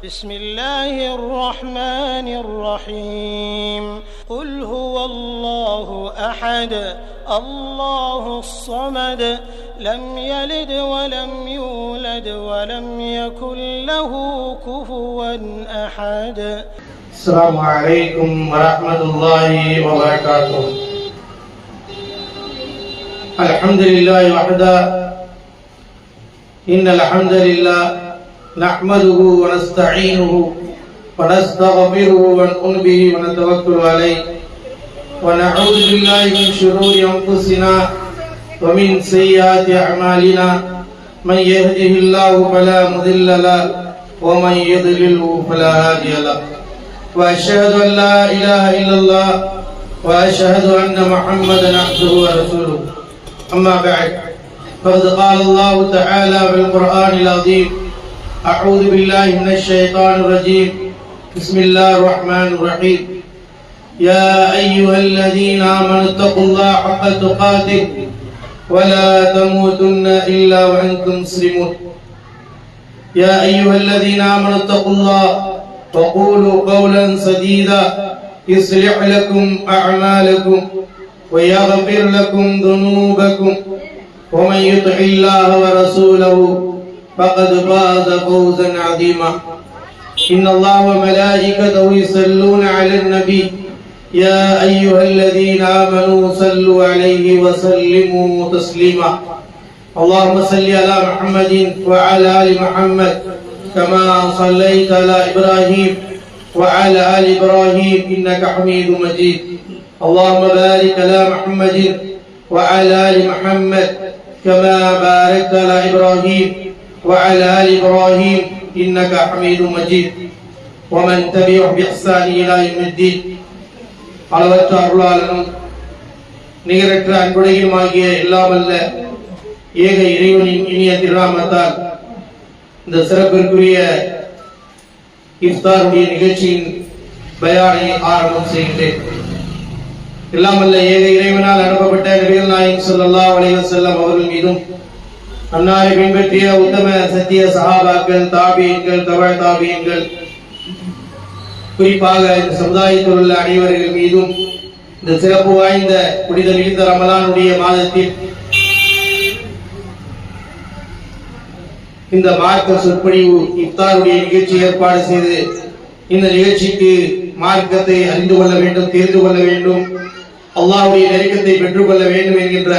بسم الله الرحمن الرحيم قل هو الله أحد الله الصمد لم يلد ولم يولد ولم يكن له كفوا أحد. السلام عليكم ورحمة الله وبركاته. الحمد لله وحده إن الحمد لله نحمده ونستعينه ونستغفره ونؤمن به ونتوكل عليه ونعوذ بالله من شرور أنفسنا ومن سيئات أعمالنا من يهده الله فلا مضل له ومن يضلل فلا هادي له وأشهد أن لا إله إلا الله وأشهد أن محمدا عبده ورسوله. أما بعد فقد قال الله تعالى في القرآن العظيم أعوذ بالله من الشيطان الرجيم بسم الله الرحمن الرحيم يا أيها الذين آمنوا اتقوا الله حق تقاته ولا تموتن إلا وأنتم مسلمون. يا أيها الذين آمنوا اتقوا الله وقولوا قولا سديدا يصلح لكم أعمالكم ويغفر لكم ذنوبكم ومن يطع الله ورسوله فقد فاز فوزا عظيما. إن الله وملائكته يصلون على النبي يا أيها الذين آمنوا صلوا عليه وسلموا تسليما. اللهم صل على محمد وعلى آل محمد كما صليت على إبراهيم وعلى آل إبراهيم إنك حميد مجيد. اللهم بارك على محمد وعلى آل محمد كما باركت على إبراهيم وعلى آل إبراهيم إنك حميد مجيد. ومن تبعهم بإحسان إلى يوم الدين. அளவற்ற அருளாளனும் நிகரற்ற அன்புடையுமாகிய எல்லாமல்ல ஏக இறைவனின் இனிய திருநாமத்தால் இந்த சிறப்பிற்குரிய இஃப்தாருடைய நிகழ்ச்சியின் பயானை ஆரம்பம் செய்கின்றேன். எல்லாமல்ல ஏக இறைவனால் அனுப்பப்பட்ட நபிகள் நாயகம் ஸல்லல்லாஹு அலைஹி வஸல்லம் அவர்கள் மீதும் அன்னாரை பின்பற்றிய உத்தம சத்திய சஹாபாக்கள் தாபீன்கள் தபஅ தாபீன்கள் குறிப்பாக இந்த சமுதாயத்தில் உள்ள அனைவர்கள் மீதும் இந்த சிறப்பு வாய்ந்த புனித மிகுந்த ரமலானுடைய மாதத்தில் இந்த மார்க்க சொற்பொழிவு இஃப்தாருடைய நிகழ்ச்சி ஏற்பாடு செய்து இந்த நிகழ்ச்சிக்கு மார்க்கத்தை அறிந்து கொள்ள வேண்டும், தெரிந்து கொள்ள வேண்டும், அல்லாஹ்வுடைய நெருக்கத்தை பெற்றுக்கொள்ள வேண்டும் என்கின்ற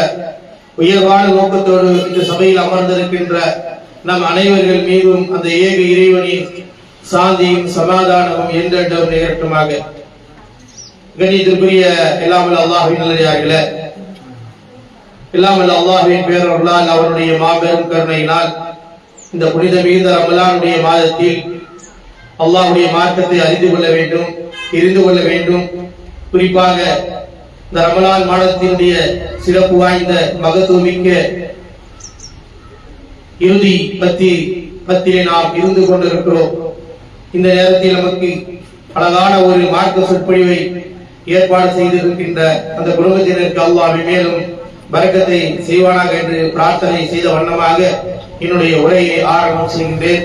உயர்வான நோக்கத்தோடு இந்த சபையில் அமர்ந்திருக்கின்ற நம் அனைவர்கள் மீதும் அந்த ஏக இறைவனின் சாந்தியும் சமாதானமும் என்றென்றும் நிகழட்டுமாக. கண்ணியத்திற்குரிய எல்லாமல் அல்லாஹ்வின் நல்லடியார்களே, எல்லாமல் அல்லாஹ்வின் பேரருளால் அவருடைய மாபெரும் கருணையினால் இந்த புனித மிகுந்த ரமலானுடைய மாதத்தில் அல்லாஹ்வுடைய மார்க்கத்தை அறிந்து கொள்ள வேண்டும், தெரிந்து கொள்ள வேண்டும். குறிப்பாக இந்த ரமலான் மாதத்தினுடைய சிறப்பு வாய்ந்த மகத்துவமிக்க இறுதி பத்திலே நாம் இருந்து கொண்டிருக்கிறோம். இந்த நேரத்தில் நமக்கு அழகான ஒரு மார்க்க சொற்பொழிவை ஏற்பாடு செய்திருக்கின்ற அந்த குடும்பத்தினருக்கு அல்லாஹ் மேலும் பரக்கத்தை செய்வானாக என்று பிரார்த்தனை செய்த வண்ணமாக என்னுடைய உரையை ஆரம்பம் செய்கின்றேன்.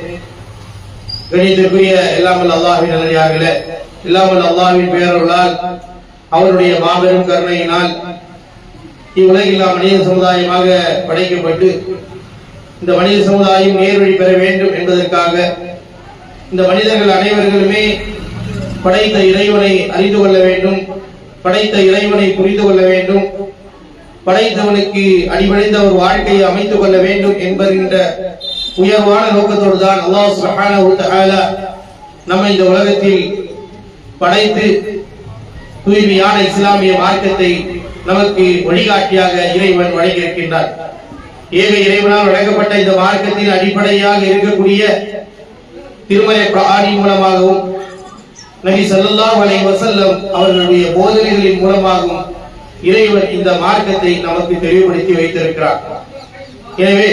கணிதத்திற்குரிய எல்லாமல் அல்லாஹ்வின் நல்லடியார்களே, எல்லாமல் அல்லாஹ்வின் பேரருளால் அவருடைய மாபெரும் கருணையினால் இவ்வுலகில் மனித சமுதாயமாக படைக்கப்பட்டு இந்த மனித சமுதாயம் நேர்வழி பெற வேண்டும் என்பதற்காக இந்த மனிதர்கள் அனைவர்களுமே படைத்த இறைவனை அறிந்து கொள்ள வேண்டும், படைத்த இறைவனை புரிந்து கொள்ள வேண்டும், படைத்தவனுக்கு அடிபணிந்த ஒரு வாழ்க்கையை அமைத்துக் கொள்ள வேண்டும் என்கின்ற உயர்வான நோக்கத்தோடு தான் அல்லாஹ் சுப்ஹானஹு வ தஆலா நம்மை இந்த உலகத்தில் படைத்து தூய்மையான இஸ்லாமிய மார்க்கத்தை நமக்கு வழிகாட்டியாக இறைவன் வழங்கியிருக்கின்றார். ஏக இறைவனால் வழங்கப்பட்ட இந்த மார்க்கத்தின் அடிப்படையாக இருக்கக்கூடிய திருமறை குர்ஆனின் மூலமாகவும் நபி ஸல்லல்லாஹு அலைஹி வஸல்லம் அவர்களுடைய போதனைகளின் மூலமாகவும் இறைவன் இந்த மார்க்கத்தை நமக்கு தெளிவுபடுத்தி வைத்திருக்கிறார். எனவே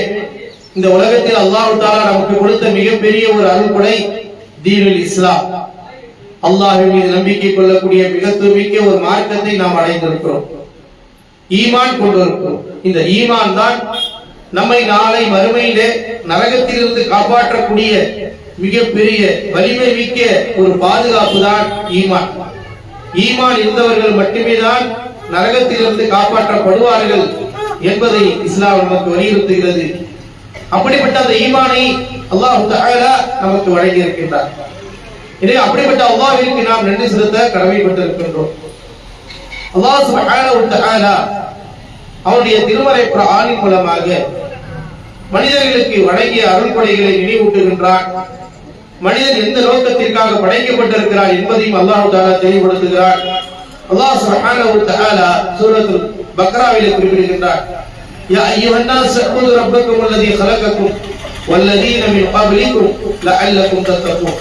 இந்த உலகத்தில் அல்லாஹ் தஆலா நமக்கு கொடுத்த மிகப்பெரிய ஒரு அருள்கொடை தீனுல் இஸ்லாம். அல்லாஹ்வின் மீது நம்பிக்கை கொள்ளக்கூடிய மிகத்துவமிக்க ஒரு மார்க்கத்தை நாம் அடைந்திருக்கிறோம், ஈமான் கொண்டிருக்கிறோம். இந்த ஈமான் தான் நம்மை நாளை மறுமையிலே நரகத்திலிருந்து காப்பாற்றக்கூடிய மிகப்பெரிய வலிமை மிக்க ஒரு பாதுகாப்பு தான் ஈமான். ஈமான் இருந்தவர்கள் மட்டுமே தான் நரகத்திலிருந்து காப்பாற்றப்படுவார்கள் என்பதை இஸ்லாம் நமக்கு வலியுறுத்துகிறது. அப்படிப்பட்ட அந்த ஈமானை அல்லாஹ் தஆலா நமக்கு வழங்கி இருக்கின்றார். எனவே அப்படிப்பட்ட அல்லாஹ்விற்கு நாம் நன்றி செலுத்த கடமைப்பட்டிருக்கின்றோம். அல்லாஹ் சுப்ஹானஹு வ தஆலா அவருடைய திருமறை குர்ஆனின் மூலமாக மனிதர்களுக்கு வழங்கிய அருள்கொடைகளை நினைவூட்டுகின்றான். மனிதன் எந்த நோக்கத்திற்காக படைக்கப்பட்டிருக்கிறார் என்பதையும் அல்லாஹ் தஆலா தெளிவுபடுத்துகிறார். அல்லாஹ் சுப்ஹானஹு வ தஆலா சூரத்துல் பக்ராவிலே குறிப்பிடுகின்றார், யா அய்யுஹன் நாஸ் உபுது ரப்பக்கும் அல்லதீ خلقக்கும் வல்லதீன மின் قبلக்கும் லஅல்லக்கும் தத்தகூன்.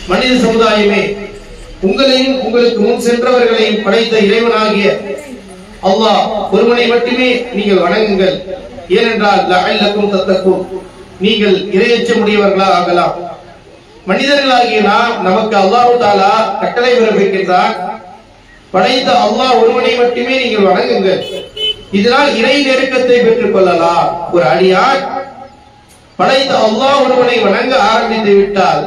மனித சமுதாயமே, உங்களையும் உங்களுக்கு முன் சென்றவர்களையும் படைத்த இறைவனாகிய அல்லாஹ் ஒருவனை மட்டுமே நீங்கள் வணங்குங்கள். ஏனென்றால் லஅல்லக்கும் தத்தகூன், நீங்கள் இறையச்சமுடையவர்களாக ஆகலாம். மனிதர்களாகிய நாம் நமக்கு அல்லாஹ் தஆலா கட்டளை பிறப்பிக்கின்றான், படைத்த அல்லாஹ் ஒருவனை மட்டுமே நீங்கள் வணங்குங்கள். இதனால் இறை நெருக்கத்தை பெற்றுக் கொள்ளலாம். ஒரு அடியான் படைத்த அல்லாஹ் ஒருவனை வணங்க ஆரம்பித்து விட்டால்,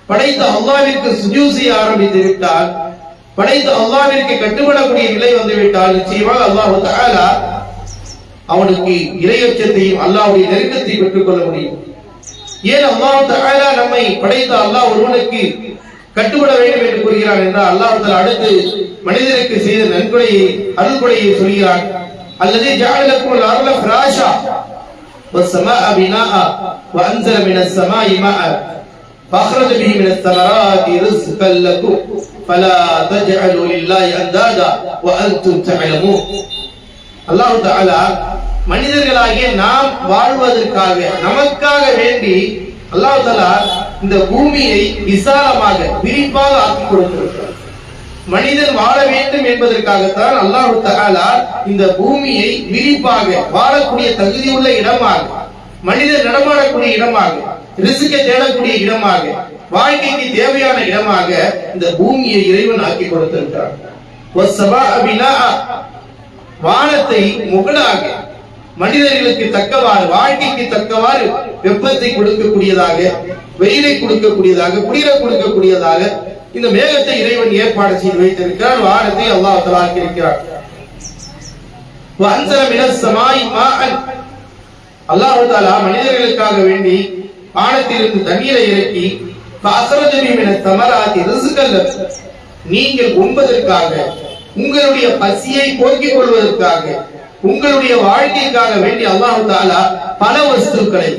படைத்த அல்லாஹ்விற்கு சுஜூத் செய்ய ஆரம்பித்து விட்டால், படைத்த அல்லாஹ்விற்கு கட்டுப்படக்கூடிய நிலை வந்துவிட்டால் நிச்சயமாக அல்லாஹ் தஆலா அவனுக்கு இறையச்சத்தையும் அல்லாஹ்வுடைய நெருக்கத்தை பெற்றுக் கொள்ள முடியும். ஏன் அல்லாஹ் தஆலா நம்மை படைத்த அல்லாஹ் ஒருவனுக்கு கட்டுப்பட வேண்டும் என்று கூறுகிறான் என்றால், அல்லாஹ் தஆலா அடுத்து மனிதனுக்கு செய்த நன்கொடையை அருள்கொடையை சொல்கிறான். அல்லது ஜஅலக்கும் அர்ல ஃபிராஷா வஸ்ஸமாஅ பினாஅ வஅன்ஸல மினஸ் ஸமாஇ மாஅ ஃபஅخرج பிஹி மினஸ் ஸமராத்தி ரிஸ்கல் லக்கும் ஃபலா தஜஅலு லில்லாஹி அன்தாதா வஅன்தும் தஅலமூன். அல்லாஹ் தஆலா மனிதர்களாகிய நாம் வாழ்வதற்காக நமக்காக வேண்டி அல்லாஹ் தஆலா இந்த பூமியை விசாலமாக விரிப்பாக ஆக்கி கொடுத்திருக்கிறார். மனிதன் வாழ வேண்டும் என்பதற்காகத்தான் அல்லாஹ் தஆலா இந்த பூமியை விரிப்பாக வாழக்கூடிய தகுதியுள்ள இடமாக, மனிதன் நடமாடக்கூடிய இடமாக, ரிஸ்கை தேடக்கூடிய இடமாக, வாழ்க்கைக்கு தேவையான இடமாக இந்த பூமியை இறைவன் ஆக்கி கொடுத்திருக்கிறார். வஸ்ஸமாஅ பினாஅ, வானத்தை முகடாக மனிதர்களுக்கு தக்கவாறு, வாழ்க்கைக்கு தக்கவாறு வெப்பத்தை கொடுக்கக்கூடியதாக, வெயிலை கொடுக்கக்கூடியதாக, குளிரை கொடுக்கக்கூடியதாக இந்த மேகத்தை இறைவன் ஏற்பாடு செய்து வைத்திருக்கிறார். வானத்தை அல்லாஹ் தஆலா ஆக்கியிருக்கிறார். வஅன்ஸல மினஸ் ஸமாஇ மாஅன், அல்லாஹ் தஆலா மனிதர்களுக்காக வேண்டி வானத்திலிருந்து தண்ணீரை இறக்கி ஃபஅخرج பிஹி மினஸ் ஸமராத்தி ரிஸ்கல் லக்கும், நீங்கள் உண்பதற்காக, உங்களுடைய பசியை போக்கிக் கொள்வதற்காக, உங்களுடைய வாழ்க்கைக்காக வேண்டி அல்லாஹ் தஆலா பல வஸ்துக்களை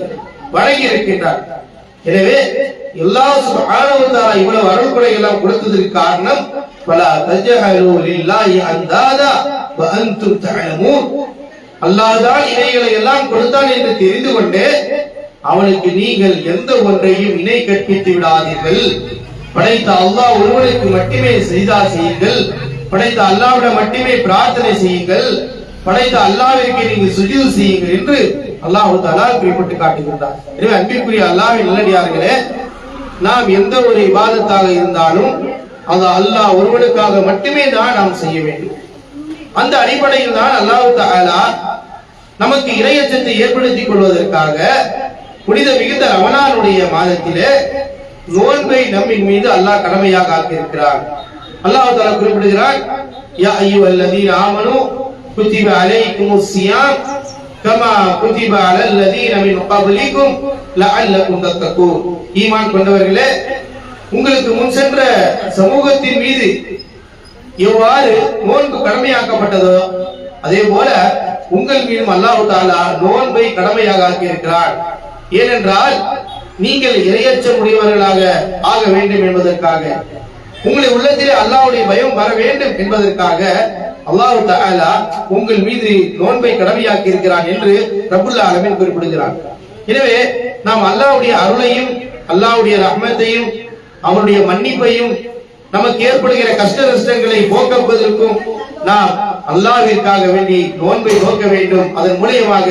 வழங்கி இருக்கின்றார். எனவே அல்லாஹ் சுப்ஹானஹு வ தஆலா இவ்வளவு அருள்கொடை எல்லாம் கொடுத்ததற்கு காரணம் ஃபலா தஜஅலு லில்லாஹி அன்தாதா வ அன்தும் தஅலமூன், அல்லாஹ் தான் இணைகளை எல்லாம் கொடுத்தான் என்று தெரிந்து கொண்டு அவனுக்கு நீங்கள் எந்த ஒன்றையும் இணை கற்பித்து விடாதீர்கள். படைத்த அல்லாஹ் ஒருவனுக்கு மட்டுமே சஜதா செய்யுங்கள், படைத்த அல்லாஹ்விடம் மட்டுமே பிரார்த்தனை செய்யுங்கள், படைத்த அல்லாஹ்விற்கு நீங்கள் சுஜூத் செய்யுங்கள் என்று அல்லாஹ் தஆலா குறிப்பிட்டு காட்டுகின்றார். எனவே அன்பிற்குரிய அல்லாஹ்வின் நல்லடியார்களே, நாம் எந்த ஒரு இபாதத்தாக இருந்தாலும் அது அல்லாஹ் ஒருவனுக்காக மட்டுமே தான் நாம் செய்ய வேண்டும். அந்த அடிப்படையில் தான் அல்லாஹ் தஆலா நமக்கு இறையச்சத்தை ஏற்படுத்திக் கொள்வதற்காக புனித மிகுந்த ரமலானுடைய மாதத்திலே நோன்பை நம்மின் மீது அல்லாஹ் கடமையாக ஆக்கியிருக்கிறார். அல்லாஹ் தஆலா குறிப்பிடுகிறார், யா அய்யுஹல்லதீன ஆமனூ குதிப அலைக்குமுஸ் ஸியாம் கமா குதிப அலல்லதீன மின் கப்லிக்கும் லஅல்லக்கும் தத்தகூன். ஈமான் கொண்டவர்களே, உங்களுக்கு முன் சென்ற சமூகத்தின் மீது எவ்வாறு நோன்பு கடமையாக்கப்பட்டதோ அதே போல உங்கள் மீதும் அல்லாஹ் தஆலா நோன்பை கடமையாக ஆக்கியிருக்கிறார். ஏனென்றால் நீங்கள் இறையச்சம் உடையவர்களாக ஆக வேண்டும் என்பதற்காக, உங்களுடைய உள்ளத்திலே அல்லாஹ்வுடைய பயம் வர வேண்டும் என்பதற்காக அல்லாஹ் தஆலா உங்கள் மீது நோன்பை கடமையாக்கி இருக்கிறான் என்று ரப்புல் ஆலமீன் குறிப்பிடுகிறார். எனவே நாம் அல்லாஹ்வுடைய அருளையும் அல்லாஹ்வுடைய ரஹ்மத்தையும் அவருடைய மன்னிப்பையும் நமக்கு ஏற்படுகிற கஷ்ட நஷ்டங்களை போக்குவதற்கும் நாம் அல்லாஹ்விற்காக வேண்டி நோன்பை நோக்க வேண்டும். அதன் மூலமாக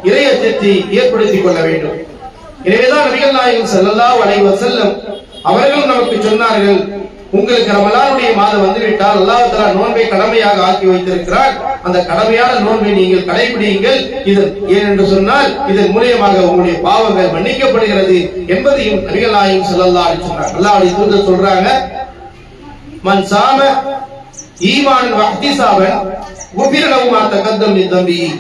இறையச்சத்தை ஏற்படுத்திக் கொள்ள வேண்டும். எனவேதான் நபிகள் நாயகம் ஸல்லல்லாஹு அலைஹி வஸல்லம் அவர்கள் நமக்கு சொன்னார்கள், உங்களுக்கு ரமலானுடைய மாதம் வந்துவிட்டால் அல்லாஹ் தஆலா நோன்பை கடமையாக ஆக்கி வைத்திருக்கிறார். அந்த கடமையான நோன்பை நீங்கள் கடைபிடியுங்கள். இது ஏனென்று சொன்னால் இதன் மூலமாக உங்களுடைய பாவங்கள் மன்னிக்கப்படுகிறது என்பதையும் நபிகள் நாயகம் ஸல்லல்லாஹு அலைஹி வஸல்லம் அல்லாஹ்வுடைய தூதர் சொல்றாங்க. மன் சாம ஈமான் வஹ்திசாபன் குஃபிர லஹு மா தகத்தம் மின் தம்பிஹி.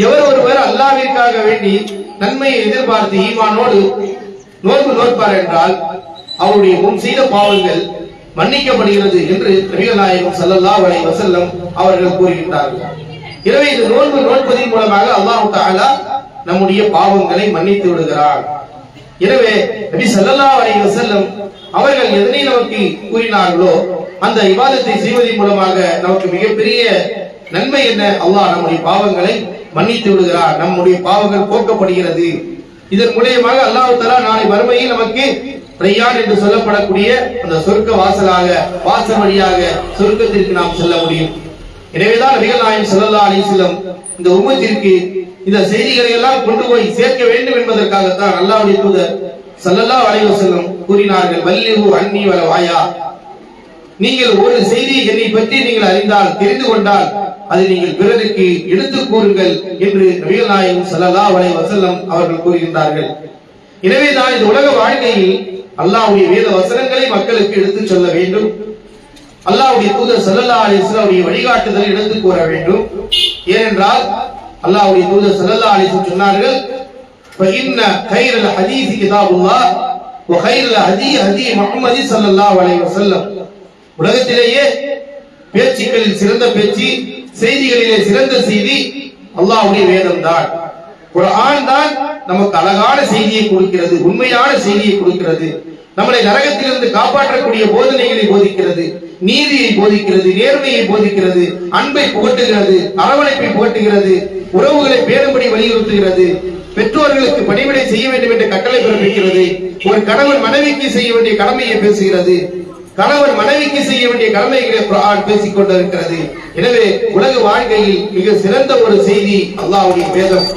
எவர் ஒருவர் அல்லாஹ்விற்காக வேண்டி நன்மையை எதிர்பார்த்து ஈமானோடு நோன்பு நோற்பார் என்றால் அவருடைய முன் செய்த பாவங்கள் மன்னிக்கப்படுகிறது என்று நபிகள் நாயகம் ஸல்லல்லாஹு அலைஹி வஸல்லம் அவர்கள் கூறுகின்றார்கள். எனவே இந்த நோன்பு நோற்பதின் மூலமாக அல்லாஹ் தஆலா நம்முடைய பாவங்களை மன்னித்து விடுகிறார். எனவே நபி ஸல்லல்லாஹு அலைஹி வஸல்லம் அவர்கள் எதனை நமக்கு கூறினார்களோ அந்த இபாதத்தை செய்வதன் மூலமாக நமக்கு மிகப்பெரிய நன்மை என்ன? அல்லாஹ் நம்முடைய பாவங்களை மன்னித்து விடுகிறார், நம்முடைய பாவங்கள் போக்கப்படுகிறது. இதன் மூலமாக அல்லாஹ் தஆலா நாளை மறுமையில் நமக்கு ரையான் என்று சொல்லப்படக்கூடிய அந்த சொர்க்க வாசல் வழியாக சொர்க்கத்திற்கு நாம் செல்ல முடியும். எனவேதான் நபிகள் நாயகம் ஸல்லல்லாஹு அலைஹி வஸல்லம் இந்த உம்மத்திற்கு இந்த செய்திகளை எல்லாம் கொண்டு போய் சேர்க்க வேண்டும் என்பதற்காகத்தான் அல்லாஹ்வுடைய தூதர் ஸல்லல்லாஹு அலைஹி வஸல்லம் கூறினார்கள், வல்லிஹு அன்னி வலவாயா. நீங்கள் ஒரு செய்தி என்னை பற்றி நீங்கள் அறிந்தால், தெரிந்து கொண்டால் அதை நீங்கள் பிறருக்கு எடுத்து கூறுங்கள் என்று நபிகள் நாயகம் ஸல்லல்லாஹு அலைஹி வஸல்லம் அவர்கள் கூறுகின்றார்கள். எனவேதான் இந்த உலக வாழ்க்கையில் அல்லாஹ்வுடைய வேத வசனங்களை மக்களுக்கு எடுத்துச் சொல்ல வேண்டும். அல்லாஹ்வுடைய தூதர் ஸல்லல்லாஹு அலைஹி வஸல்லம் வழிகாட்டுதலை எடுத்து கூற வேண்டும். ஏனென்றால் அல்லாஹ்வுடைய தூதர் ஸல்லல்லாஹு அலைஹி வஸல்லம் சொன்னார்கள், ஃபஇன்ன கைரல் ஹதீஸ் கிதாபுல்லாஹ் வ கைரல் ஹதீ முஹம்மதி ஸல்லல்லாஹு அலைஹி வஸல்லம். உலகத்திலேயே பேச்சுக்களில் சிறந்த பேச்சு, செய்திகளிலே சிறந்த செய்தி அல்லாஹ்வுடைய வேதம் தான். குர்ஆன் தான் நமக்கு அழகான செய்தியை கொடுக்கிறது, உண்மையான செய்தியை கொடுக்கிறது, நம்மளை நரகத்திலிருந்து காப்பாற்றக்கூடிய போதனைகளை போதிக்கிறது, நீதியை போதிக்கிறது, நேர்மையை போதிக்கிறது, அன்பை புகட்டுகிறது, அரவணைப்பை புகட்டுகிறது, உறவுகளை பேணும்படி வலியுறுத்துகிறது, பெற்றோர்களுக்கு பணிவிடை செய்ய வேண்டும் என்ற கட்டளை பிறப்பிக்கிறது, ஒரு கணவன் மனைவிக்கு செய்ய வேண்டிய கடமையை பேசுகிறது, கணவன் மனைவிக்கு செய்ய வேண்டிய கடமைகளை குர்ஆன் பேசிக் கொண்டிருக்கிறது. எனவே உலக வாழ்க்கையில் மிக சிறந்த ஒரு செய்தி அல்லாஹ்வுடைய வேதம்.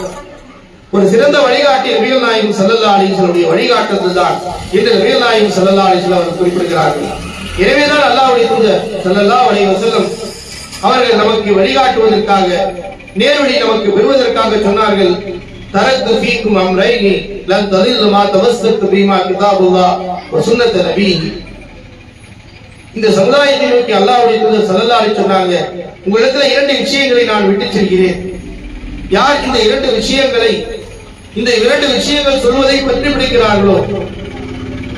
ஒரு சிறந்த வழிகாட்டி நபிகள் நாயகம் ஸல்லல்லாஹு அலைஹி வஸல்லம் வழிகாட்டுதல் தான் என்று நபிகள் நாயகம் ஸல்லல்லாஹு அலைஹி வஸல்லம் அவர்கள் குறிப்பிடுகிறார்கள். எனவேதான் அல்லாஹ்வுடைய தூதர் ஸல்லல்லாஹு அலைஹி வஸல்லம் அவர்கள் நமக்கு வழிகாட்டுவதற்காக, நேர்வழி நமக்கு பெறுவதற்காக சொன்னார்கள், தரத்து ஃபீக்கும் அம்ரைனி லன் ததில்லு மா தமஸ்ஸக்து பிமா கிதாபுல்லாஹ் வ சுன்னத நபிஹி. இந்த சமுதாயத்தை நோக்கி அல்லாஹ்வுடைய தூதர் ஸல்லல்லாஹு அலைஹி வஸல்லம் சொன்னாங்க, உங்களிடத்தில் இரண்டு விஷயங்களை நான் விட்டுச் செல்கிறேன். யார் இந்த இரண்டு விஷயங்கள் சொல்வதை பற்றி பிடிக்கிறார்களோ,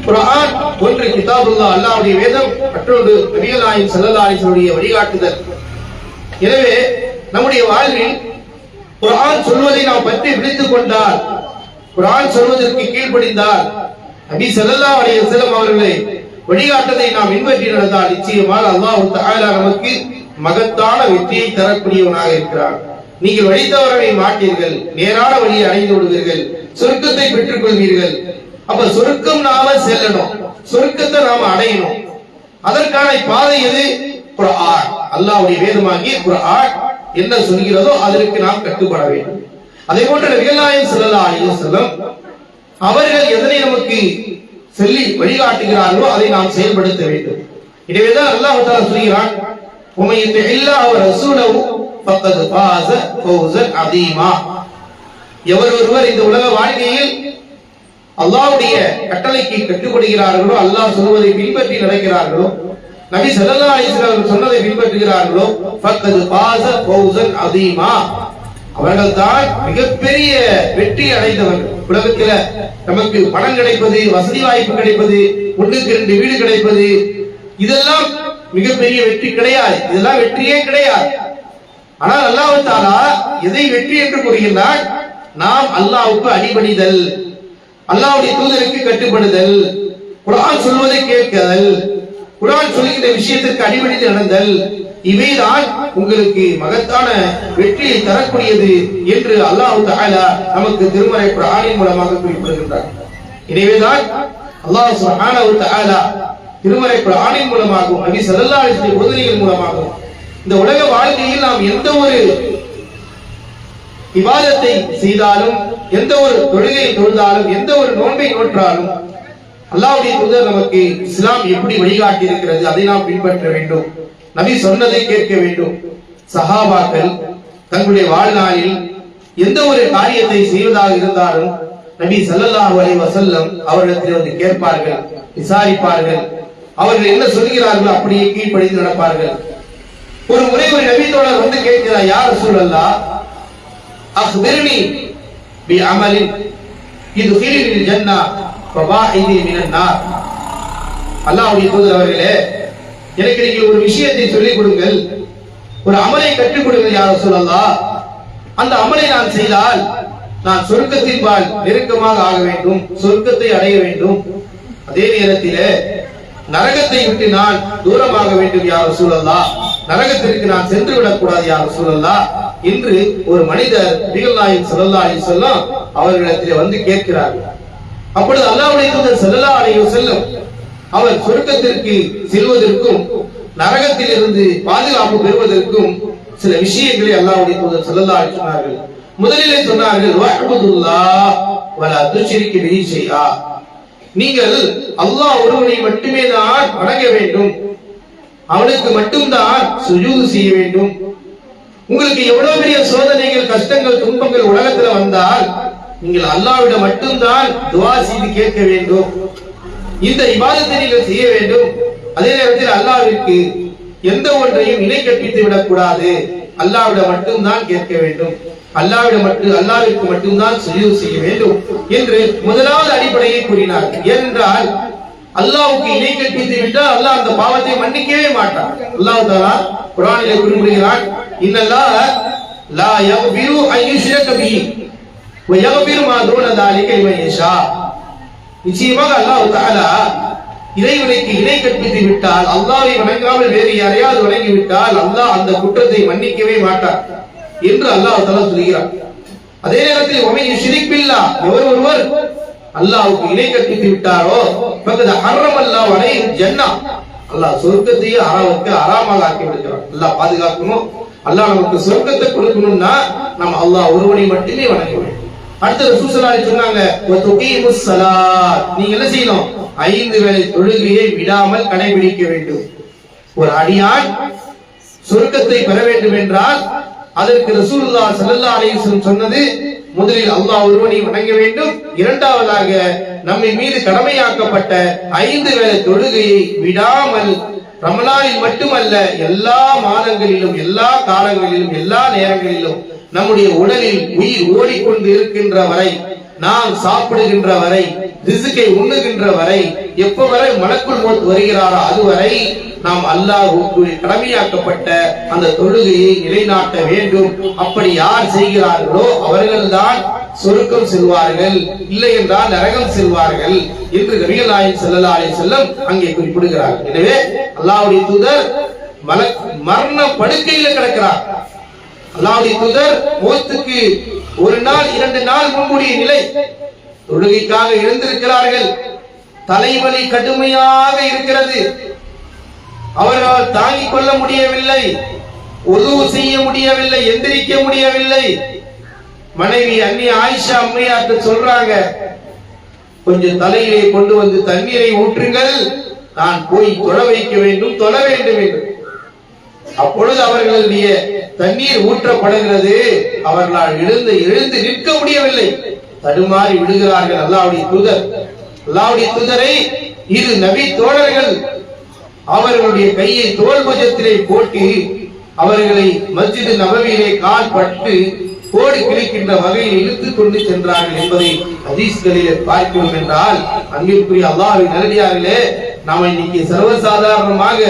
குர்ஆன் ஒன்று கிதாபுல்லாஹ் அல்லாஹ்வுடைய வேதம், மற்றொன்று நபிகள் நாயகம் ஸல்லல்லாஹு அலைஹி வஸல்லம் வழிகாட்டுதல். எனவே நம்முடைய வாழ்வில் குர்ஆன் சொல்வதை நாம் பற்றி பிடித்துக் கொண்டால், குர்ஆன் சொல்வதற்கு கீழ்ப்படிந்தால், நபி ஸல்லல்லாஹு அலைஹி வஸல்லம் அவர்களை வழிகாட்டதை நாம் பின்பற்றி நடந்தால் நிச்சயமாக அல்லாஹ் தஆலா நமக்கு மகத்தான வெற்றியை தரக்கூடியவனாக இருக்கிறார். நீங்கள் வழி தவறவே மாட்டீர்கள், நேரான வழியை அடைந்து விடுவீர்கள், சொர்க்கத்தை பெற்றுக் கொள்வீர்கள். அப்ப சொர்க்கம் நாம செல்லணும், சொர்க்கத்தை நாம அடையணும். அதற்கான பாதை எது? குர்ஆன், அல்லாஹ்வுடைய வேதமாகிய குர்ஆன் என்ன சொல்கிறதோ அதற்கு நாம் கட்டுப்பட வேண்டும். அதே போன்று நபிகள் நாயகம் ஸல்லல்லாஹு அலைஹி வஸல்லம் அவர்கள் எதனை நமக்கு சொல்லி வழிகாட்டுகிறார்களோ அதை நாம் செயல்படுத்த வேண்டும். எனவேதான் அல்லாஹ் தஆலா சொல்கிறான், உமை யுத்திஇல்லாஹ வ ரசூலஹு ஃபக்கத் ஃபாஸ ஃபௌஸன் அதீமா. எவர் ஒருவர் இந்த உலக வாழ்க்கையில் அல்லாஹ்வுடைய கட்டளைக்கு கட்டுப்படுகிறார்களோ, அல்லாஹ் சொல்வதை பின்பற்றி நடக்கிறார்களோ, நபி ஸல்லல்லாஹு அலைஹி வஸல்லம் சொன்னதை பின்பற்றுகிறார்களோ, ஃபக்கத் ஃபாஸ ஃபௌஸன் அதீமா, அவர்கள் தான் மிகப்பெரிய வெற்றி அடைந்தவர்கள். உலகத்துல நமக்கு பணம் கிடைப்பது, வசதி வாய்ப்பு கிடைப்பது, 1-2 வீடு கிடைப்பது, இதெல்லாம் மிகப்பெரிய வெற்றி கிடையாது, இதெல்லாம் வெற்றியே கிடையாது. ஆனால் அல்லாஹ் தஆலா எதை வெற்றி என்று கூறுகிறார்? நாம் அல்லாஹ்வுக்கு அடிபணிதல், அல்லாஹ்வுடைய தூதருக்கு கட்டுப்படுதல், குர்ஆன் சொல்வதை கேட்குதல், குர்ஆன் சொல்கிற விஷயத்திற்கு அடிபணிந்து நடந்தல், இவைதான் உங்களுக்கு மகத்தான வெற்றியை தரக்கூடியது என்று அல்லாஹ் தஆலா நமக்கு திருமறை குர்ஆனின் மூலமாக குறிப்பிடுகின்றார். எனவேதான் அல்லாஹ் சுப்ஹானஹு வ தஆலா திருமறை குர்ஆனின் மூலமாகவும் நபி ஸல்லல்லாஹு அலைஹி வஸல்லம் போதனைகள் மூலமாகவும் இந்த உலக வாழ்க்கையில் நாம் எந்த ஒரு இபாதத்தை செய்தாலும், எந்த ஒரு தொழுகையை தொழுதாலும், எந்த ஒரு நோன்பை நோற்றாலும் அல்லாஹ்வுடைய தூதர் நமக்கு இஸ்லாம் எப்படி வழிகாட்டி இருக்கிறது அதை நாம் பின்பற்ற வேண்டும். நபி சொன்னதை கேட்க வேண்டும். சஹாபாக்கள் தங்களுடைய வாழ்நாளில் எந்த ஒரு காரியத்தை செய்வதாக இருந்தாலும் நபி ஸல்லல்லாஹு அலைஹி வஸல்லம் அவர்களிடத்தில் வந்து கேட்பார்கள், விசாரிப்பார்கள். அவர்கள் என்ன சொல்கிறார்களோ அப்படியே கீழ்ப்படிந்து நடப்பார்கள். ஒரு முறை ஒரு நபி தோழர் வந்து கேட்கிறார், யா ரசூலல்லாஹ் அக்பிர்னி பி அமலின் யுத்கிலுனில் ஜன்னah வபாஇதி மினன் நார். அல்லாஹ்வுடைய தூதர் அவர்களே, எனக்கு நீங்கள் ஒரு விஷயத்தை சொல்லிக் கொடுங்கள், ஒரு அமலை கற்றுக் கொடுங்கள் யா ரசூலல்லாஹ். அந்த அமலை நான் செய்தால் நான் சொர்க்கத்தின்பால் நெருக்கமாக ஆக வேண்டும், சொர்க்கத்தை அடைய வேண்டும். அதே நேரத்திலே நரகத்தை விட்டு நான் தூரமாக வேண்டும் யா ரசூலல்லாஹ், நரகத்திற்கு நான் சென்று விடக்கூடாது யா ரசூலல்லாஹ் என்று ஒரு மனிதர் நபிகள் நாயகம் ஸல்லல்லாஹு அலைஹி வஸல்லம் அவர்களிடத்தில் வந்து கேட்கிறார்கள். அப்பொழுது அல்லாஹ்வுடைய தூதர் ஸல்லல்லாஹு அலைஹி வஸல்லம் அவர் சொர்க்கத்திற்கு செல்வதற்கும் நரகத்தில் இருந்து பாதுகாப்பு பெறுவதற்கும் சில விஷயங்களை அல்லாஹ்வுடைய தூதர் ஸல்லல்லாஹு அலைஹி சொன்னார்கள். முதலிலே சொன்னார்கள், வஅபுதுல்லாஹ் வலா துஷ்ரிகு பிஹி ஷைஆ. நீங்கள் அல்லாஹ் ஒருவனை மட்டுமே தான் வணங்க வேண்டும், அவனுக்கு மட்டும்தான் சுஜூது செய்ய வேண்டும். உங்களுக்கு எவ்வளவு பெரிய சோதனைகள், கஷ்டங்கள், துன்பங்கள் உலகத்துல வந்தால் நீங்கள் அல்லாஹ்விடம் மட்டும்தான் துஆ செய்து கேட்க வேண்டும். இந்த இபாதத்தை நீங்கள் செய்ய வேண்டும். அதே நேரத்தில் அல்லாஹ்விற்கு எந்த ஒன்றையும் இணை கற்பித்து விடக்கூடாது. அல்லாஹ்விடம் மட்டும்தான் கேட்க வேண்டும், அல்லாஹ்விற்கு மட்டும்தான் சுஜூது செய்ய வேண்டும் என்று முதலாவது அடிப்படையை கூறினார். ஏனென்றால் அல்லாஹ்வுக்கு இணை கற்பித்து விட்டால் அல்லாஹ் அந்த பாவத்தை மன்னிக்கவே மாட்டான். அல்லாஹ் தஆலா குர்ஆனிலே குறிப்பிடுகிறான், இன்னல்லாஹ லா யக்ஃபிரு அன் யுஷ்ரக பிஹி வ யக்ஃபிரு மா தூன ذلك லிமன் யஷா. நிச்சயமாக அல்லாஹ் தஆலா இறைவனுக்கு இணை கற்பித்து விட்டால், அல்லாஹ்வை வணங்காமல் வேறு யாரையாவது வணங்கி விட்டால் அல்லாஹ் அந்த குற்றத்தை மன்னிக்கவே மாட்டார் என்று அல்லாஹ் தஆலா சொல்கிறார். அதே நேரத்தில் வமன் யுஷ்ரிக் பில்லாஹ், எவர் ஒருவர் அல்லாஹ்வுக்கு இணை கற்பித்து விட்டாரோ ஃபகத் ஹர்ரமல்லாஹு அலைஹி ஜன்னah, அல்லாஹ் சொர்க்கத்தையே ஹராமாக ஆக்கி விடுகிறான். அல்லாஹ் பாதுகாக்கணும். அல்லாஹ் நமக்கு சொர்க்கத்தை கொடுக்கணும்னா நம்ம அல்லாஹ் ஒருவனை மட்டுமே வணங்க வேண்டும். அடுத்து ரசூல் ஸல்லல்லாஹு அலைஹி சொன்னாங்க, வ துகீமுஸ் ஸலாத், நீங்க என்ன செய்யணும், 5 வேளை தொழுகையை விடாமல் கடைபிடிக்க வேண்டும். ஒரு அடியான் சொர்க்கத்தை பெற வேண்டும் என்றால் அதற்கு ரசூலுல்லாஹ் ஸல்லல்லாஹு அலைஹி வஸல்லம் சொன்னது, முதலில் அல்லாஹ் ஒருவனை வணங்க வேண்டும், இரண்டாவதாக நம்மை மீது கடமையாக்கப்பட்ட 5 வேளை தொழுகையை விடாமல் ரமலானில் மட்டுமல்ல எல்லா மாதங்களிலும், எல்லா காலங்களிலும், எல்லா நேரங்களிலும் நம்முடைய உடலில் உயிர் ஓடிக்கொண்டு இருக்கின்ற வரை, நாம் சாப்பிடுகின்ற வரை, ரிஸ்கை உண்ணுகின்ற வரை, எப்ப வரை மலக்குல் மௌத் வருகிறாரோ அதுவரை நாம் அல்லாஹ்வுக்கு கடமையாக்கப்பட்ட அந்த தொழுகையை நிலைநாட்ட வேண்டும். அப்படி யார் செய்கிறார்களோ அவர்கள்தான் சொர்க்கம் செல்வார்கள், இல்லை என்றால் நரகம் செல்வார்கள் என்று நபிகள் நாயகம் ஸல்லல்லாஹு அலைஹி வஸல்லம் அங்கே குறிப்பிடுகிறார்கள். எனவே அல்லாஹ்வுடைய தூதர் மரண படுக்கையில கிடக்கிறார். அல்லாஹ்வுடைய தூதர் மௌத்துக்கு 1 நாள் 2 நாள் முன்கூடிய நிலை, தொழுகைக்காக எழுந்திருக்கிறார்கள். தலைவலி கடுமையாக இருக்கிறது, அவர்களால் தாங்கிக் கொள்ள முடியவில்லை, உது செய்ய முடியவில்லை, எந்திரிக்க முடியவில்லை. மனைவி அன்னி ஆயிஷா அம்மையார்ட்ட சொல்றாங்க, கொஞ்சம் தலையிலே கொண்டு வந்து தண்ணீரை ஊற்றுங்கள், நான் போய் தொழ வைக்க வேண்டும், தொழ வேண்டும் என்று. அப்பொழுது அவர்களுடைய தண்ணீர் ஊற்றப்படுகிறது. அவர்களால் எழுந்து நிற்க முடியவில்லை, தடுமாறி விடுகிறார்கள். அல்லாஹ்வுடைய தூதரை இரு நபி தோழர்கள் அவர்களுடைய கையை தோள் பஜத்திலே போட்டு அவர்களை மஸ்ஜித் நபவியிலே கால் பட்டு கோடி கிழிக்கின்ற வகையில் இழுத்துக் கொண்டு சென்றார்கள் என்பதை ஹதீஸ்களிலே பார்க்கிறோம். என்றால் அன்பிற்குரிய அல்லாஹ்வின் நல்லடியார்களே, நாம் இன்னைக்கு சர்வசாதாரணமாக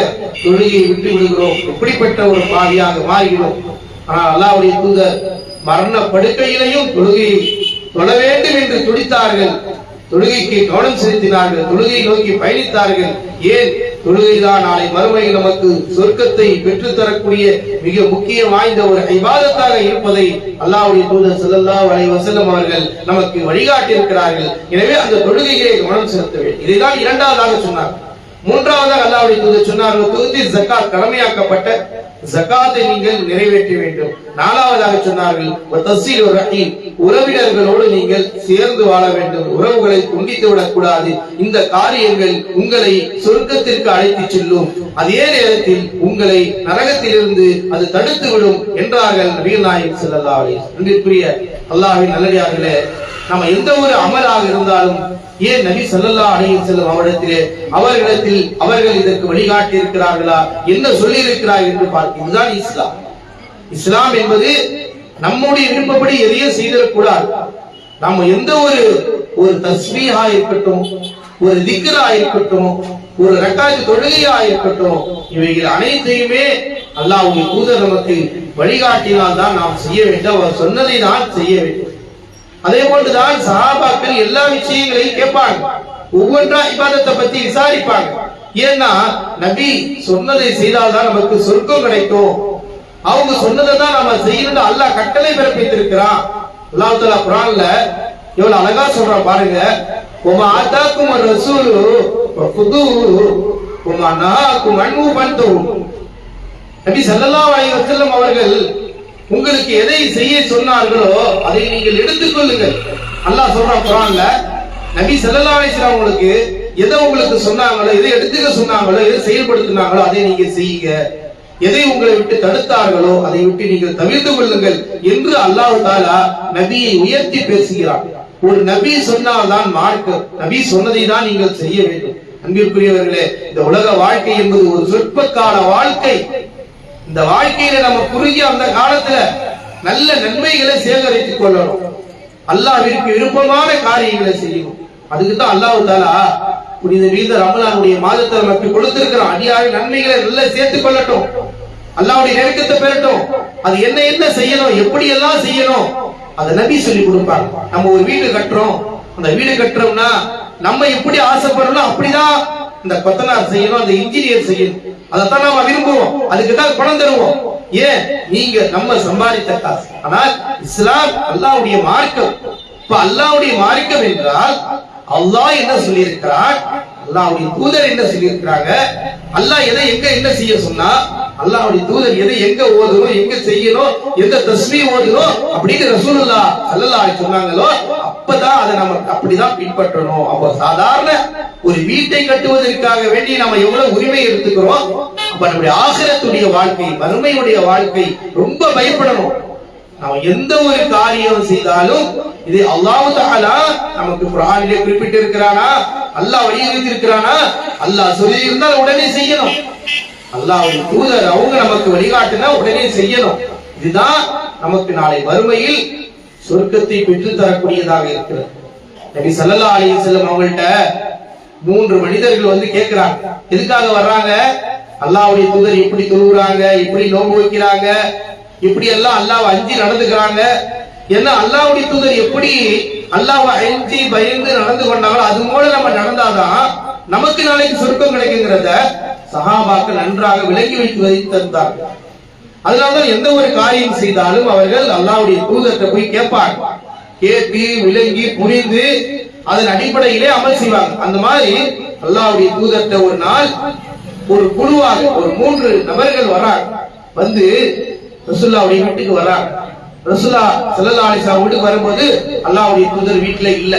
தொழுகையை விட்டு விடுகிறோம், இப்படிப்பட்ட ஒரு பாவியாக மாறுகிறோம். ஆனால் அல்லாஹ்வுடைய தூதர் மரண படுக்கையிலையும் தொழுகையை தொழ வேண்டும் என்று துடித்தார்கள், தொழுகைக்கு கவனம் செலுத்தினார்கள், தொழுகையை நோக்கி பயணித்தார்கள். ஏன்? தொழுகைதான் நாளை மறுமையில் நமக்கு சொர்க்கத்தை பெற்றுத்தரக்கூடிய மிக முக்கியம் வாய்ந்த ஒரு இபாதத்தாக இருப்பதை அல்லாஹ்வுடைய தூதர் ஸல்லல்லாஹு அலைஹி வஸல்லம் அவர்கள் நமக்கு வழிகாட்டி இருக்கிறார்கள். எனவே அந்த தொழுகையை கவனம் செலுத்த வேண்டும். இதைதான் இரண்டாவதாக சொன்னார். மூன்றாவதாக அல்லாஹ்வுடைய தூதர் சொன்னார்கள், துதி ஜகாத், கடமையாக்கப்பட்ட ஜகாத்தை நீங்கள் நிறைவேற்ற வேண்டும். நாலாவதாக சொன்னார்கள் உறவினர்களோடு நீங்கள் சேர்ந்து வாழ வேண்டும், உறவுகளை துண்டித்து விடக்கூடாது. இந்த காரியங்கள் உங்களை சொர்க்கத்திற்கு அழைத்து செல்லும், அதே நேரத்தில் உங்களை நரகத்திலிருந்து அது தடுத்து விடும் என்றார்கள் நபிகள் நாயகம் ஸல்லல்லாஹு அலைஹி வஸல்லம். அன்பிற்குரிய அல்லாஹ்வின் நல்லடியார்களே, நம்ம எந்த ஒரு அமலாக இருந்தாலும் ஏன் நபி ஸல்லல்லாஹு அலைஹி வஸல்லம் அவர்களிடத்தில் அவர்கள் இதற்கு வழிகாட்டி இருக்கிறார்களா, என்ன சொல்லி இருக்கிறார்கள் என்று பார்க்க, இதுதான் இஸ்லாம். இஸ்லாம் என்பது நம்முடைய விருப்பப்படி எதையும் செய்திடக்கூடாது. நம்ம எந்த ஒரு தஸ்பீஹா இருக்கட்டும், ஒரு திக்ரா இருக்கட்டும், ஒரு ரக்காத் தொழுகையா இருக்கட்டும், இவைகள் அனைத்தையுமே அல்லாஹ்வுடைய தூதர் நமக்கு வழிகாட்டினால் தான் நாம் செய்ய வேண்டும், அவர் சொன்னதை தான் செய்ய வேண்டும். அதே போன்றுதான் சஹாபாக்கள் எல்லா விஷயங்களையும் கேட்பாங்க, ஒவ்வொன்றா இபாதத்தை பத்தி விசாரிப்பாங்க. ஏன்னா நபி சொன்னதை செய்தால்தான் நமக்கு சொர்க்கம் கிடைக்கும், அவங்க சொன்னதை தான் நம்ம செய்யணும் அல்லாஹ் கட்டளை பிறப்பித்திருக்கிறான். அல்லாஹ் தஆலா குர்ஆன்ல எவ்வளவு அழகா சொல்றான் பாருங்க, வமா ஆதாக்கும் ரசூலு ஃபதுஹு வமா நஹாக்கும் அன்ஹு ஃபன்தஹு. நபி ஸல்லல்லாஹு அலைஹி வஸல்லம் அவர்கள் உங்களுக்கு எதை செய்ய சொன்னார்களோ அதை நீங்கள் எடுத்துக்கொள்ளுங்கள். அல்லாஹ் சொல்றான் குர்ஆன்ல, நபி ஸல்லல்லாஹு அலைஹி வஸல்லம் உங்களுக்கு எதை உங்களுக்கு சொன்னாங்களோ, எதை எடுத்துக்க சொன்னாங்களோ, எதை செயல்படுத்தினாங்களோ அதை நீங்க செய்யுங்க, எதை உங்களை விட்டு தடுத்தார்களோ அதை விட்டு நீங்கள் தவிர்த்து கொள்ளுங்கள் என்று அல்லாஹ் தஆலா நபியை உயர்த்தி பேசுகிறார். ஒரு நபி சொன்னால்தான் மார்க்கம், நபி சொன்னதை தான் நீங்கள் செய்ய வேண்டும். அன்பிற்குரியவர்களே, இந்த உலக வாழ்க்கை என்பது ஒரு சொற்ப கால வாழ்க்கை. இந்த வாழ்க்கையில நம்ம குறுகிய அந்த காலத்துல நல்ல நன்மைகளை சேகரித்துக் கொள்ளணும், அல்லாஹ்விற்கு விருப்பமான காரியங்களை செய்யணும். அதுக்கு தான் அல்லாஹ் தஆலா புனித ரமலானுடைய மாதத்தை நமக்கு கொடுத்திருக்கிற அடியாரின் நன்மைகளை நல்லா சேர்த்துக் கொள்ளட்டும், அல்லாஹ்வுடைய நெருக்கத்தை பெறட்டும். அது என்ன செய்யணும், எப்படி எல்லாம் செய்யணும், அதை நபி சொல்லி கொடுப்பாங்க. நம்ம ஒரு வீடு கட்டுறோம், அந்த வீடு கட்டுறோம்னா நம்ம எப்படி ஆசைப்படுறோம் அப்படிதான் இந்த கொத்தனார் செய்யணும், அந்த இன்ஜினியர் செய்யணும், அதைத்தான் நாம விரும்புவோம், அதுக்கு தான் பணம் தருவோம். ஏன், நீங்க நம்ம சம்பாதித்த காசு. ஆனால் இஸ்லாம் அல்லாஹ்வுடைய மார்க்கம். இப்ப அல்லாஹ்வுடைய மார்க்கம் என்றால் அல்லாஹ் என்ன சொல்லி இருக்கிறார், அல்லாஹ்வுடைய தூதர் என்ன சொல்லி இருக்கிறாங்க, அல்லாஹ் எதை எங்க என்ன செய்ய சொன்னா, அல்லாஹ்வுடைய தூதர் எதை எங்க ஓதணும், எங்க செய்யணும், எந்த தஸ்பீஹ் ஓதணும் அப்படின்னு ரசூலுல்லாஹ் ஸல்லல்லாஹு அலைஹி சொன்னாங்களோ அப்பதான் அதை நம்ம அப்படிதான் பின்பற்றணும். அப்போ சாதாரண ஒரு வீட்டை கட்டுவதற்காக வேண்டி நம்ம எவ்வளவு உரிமை எடுத்துக்கிறோம், அப்ப நம்முடைய ஆகிரத்துடைய வாழ்க்கை, மறுமையுடைய வாழ்க்கை ரொம்ப பயப்படணும். நம்ம எந்த ஒரு காரியம் செய்தாலும் இது அல்லாஹ் தஆலா நமக்கு குர்ஆனிலே குறிப்பிட்டு இருக்கிறானா, அல்லாஹ் வலியுறுத்தி இருக்கிறானா, அல்லாஹ் சொல்லி இருந்தால் உடனே செய்யணும், அல்லாஹ்வுடைய தூதர் அவங்க நமக்கு வழிகாட்டினா உடனே செய்யணும். இதுதான் நமக்கு நாளை மறுமையில் சொர்க்கத்தை பெற்று தரக்கூடியதாக இருக்கிறது. நபி ஸல்லல்லாஹு அலைஹி வஸல்லம் அவங்கள்ட்ட 3 மனிதர்கள் வந்து கேட்கிறாங்க, எதுக்காக வர்றாங்க, அல்லாஹ்வுடைய தூதர் எப்படி தொழுகிறாங்க, எப்படி நோன்பு வைக்கிறாங்க, இப்படி எல்லாம் அல்லாஹ்வை அஞ்சி நடந்துக்கிறாங்க. ஏன்னா அல்லாஹ்வுடைய தூதர் எப்படி அல்லாஹ்வை அஞ்சி பயந்து நடந்து கொண்டாங்களோ அது போல நம்ம நடந்தாதான் நமக்கு நாளைக்கு சொர்க்கம் கிடைக்குங்கிறத சஹாபாக்கள் நன்றாக விளங்கி வைத்திருந்தார்கள். அதனால்தான் எந்த ஒரு காரியம் செய்தாலும் அவர்கள் அல்லாஹ்வுடைய தூதர்கிட்ட போய் கேட்பாங்க, கேட்டு விளங்கி புரிந்து அதன் அடிப்படையிலே அமல் செய்வாங்க. அந்த மாதிரி அல்லாஹ்வுடைய தூதர்கிட்ட ஒரு நாள் ஒரு குழுவாக ஒரு 3 நபர்கள் வராங்க, வந்து ரசூலுல்லாஹ்வுடைய வீட்டுக்கு வராங்க. ரசூலுல்லாஹ் ஸல்லல்லாஹு அலைஹி வஸல்லம் வீட்டுக்கு வரும்போது அல்லாஹ்வுடைய தூதர் வீட்டுல இல்ல,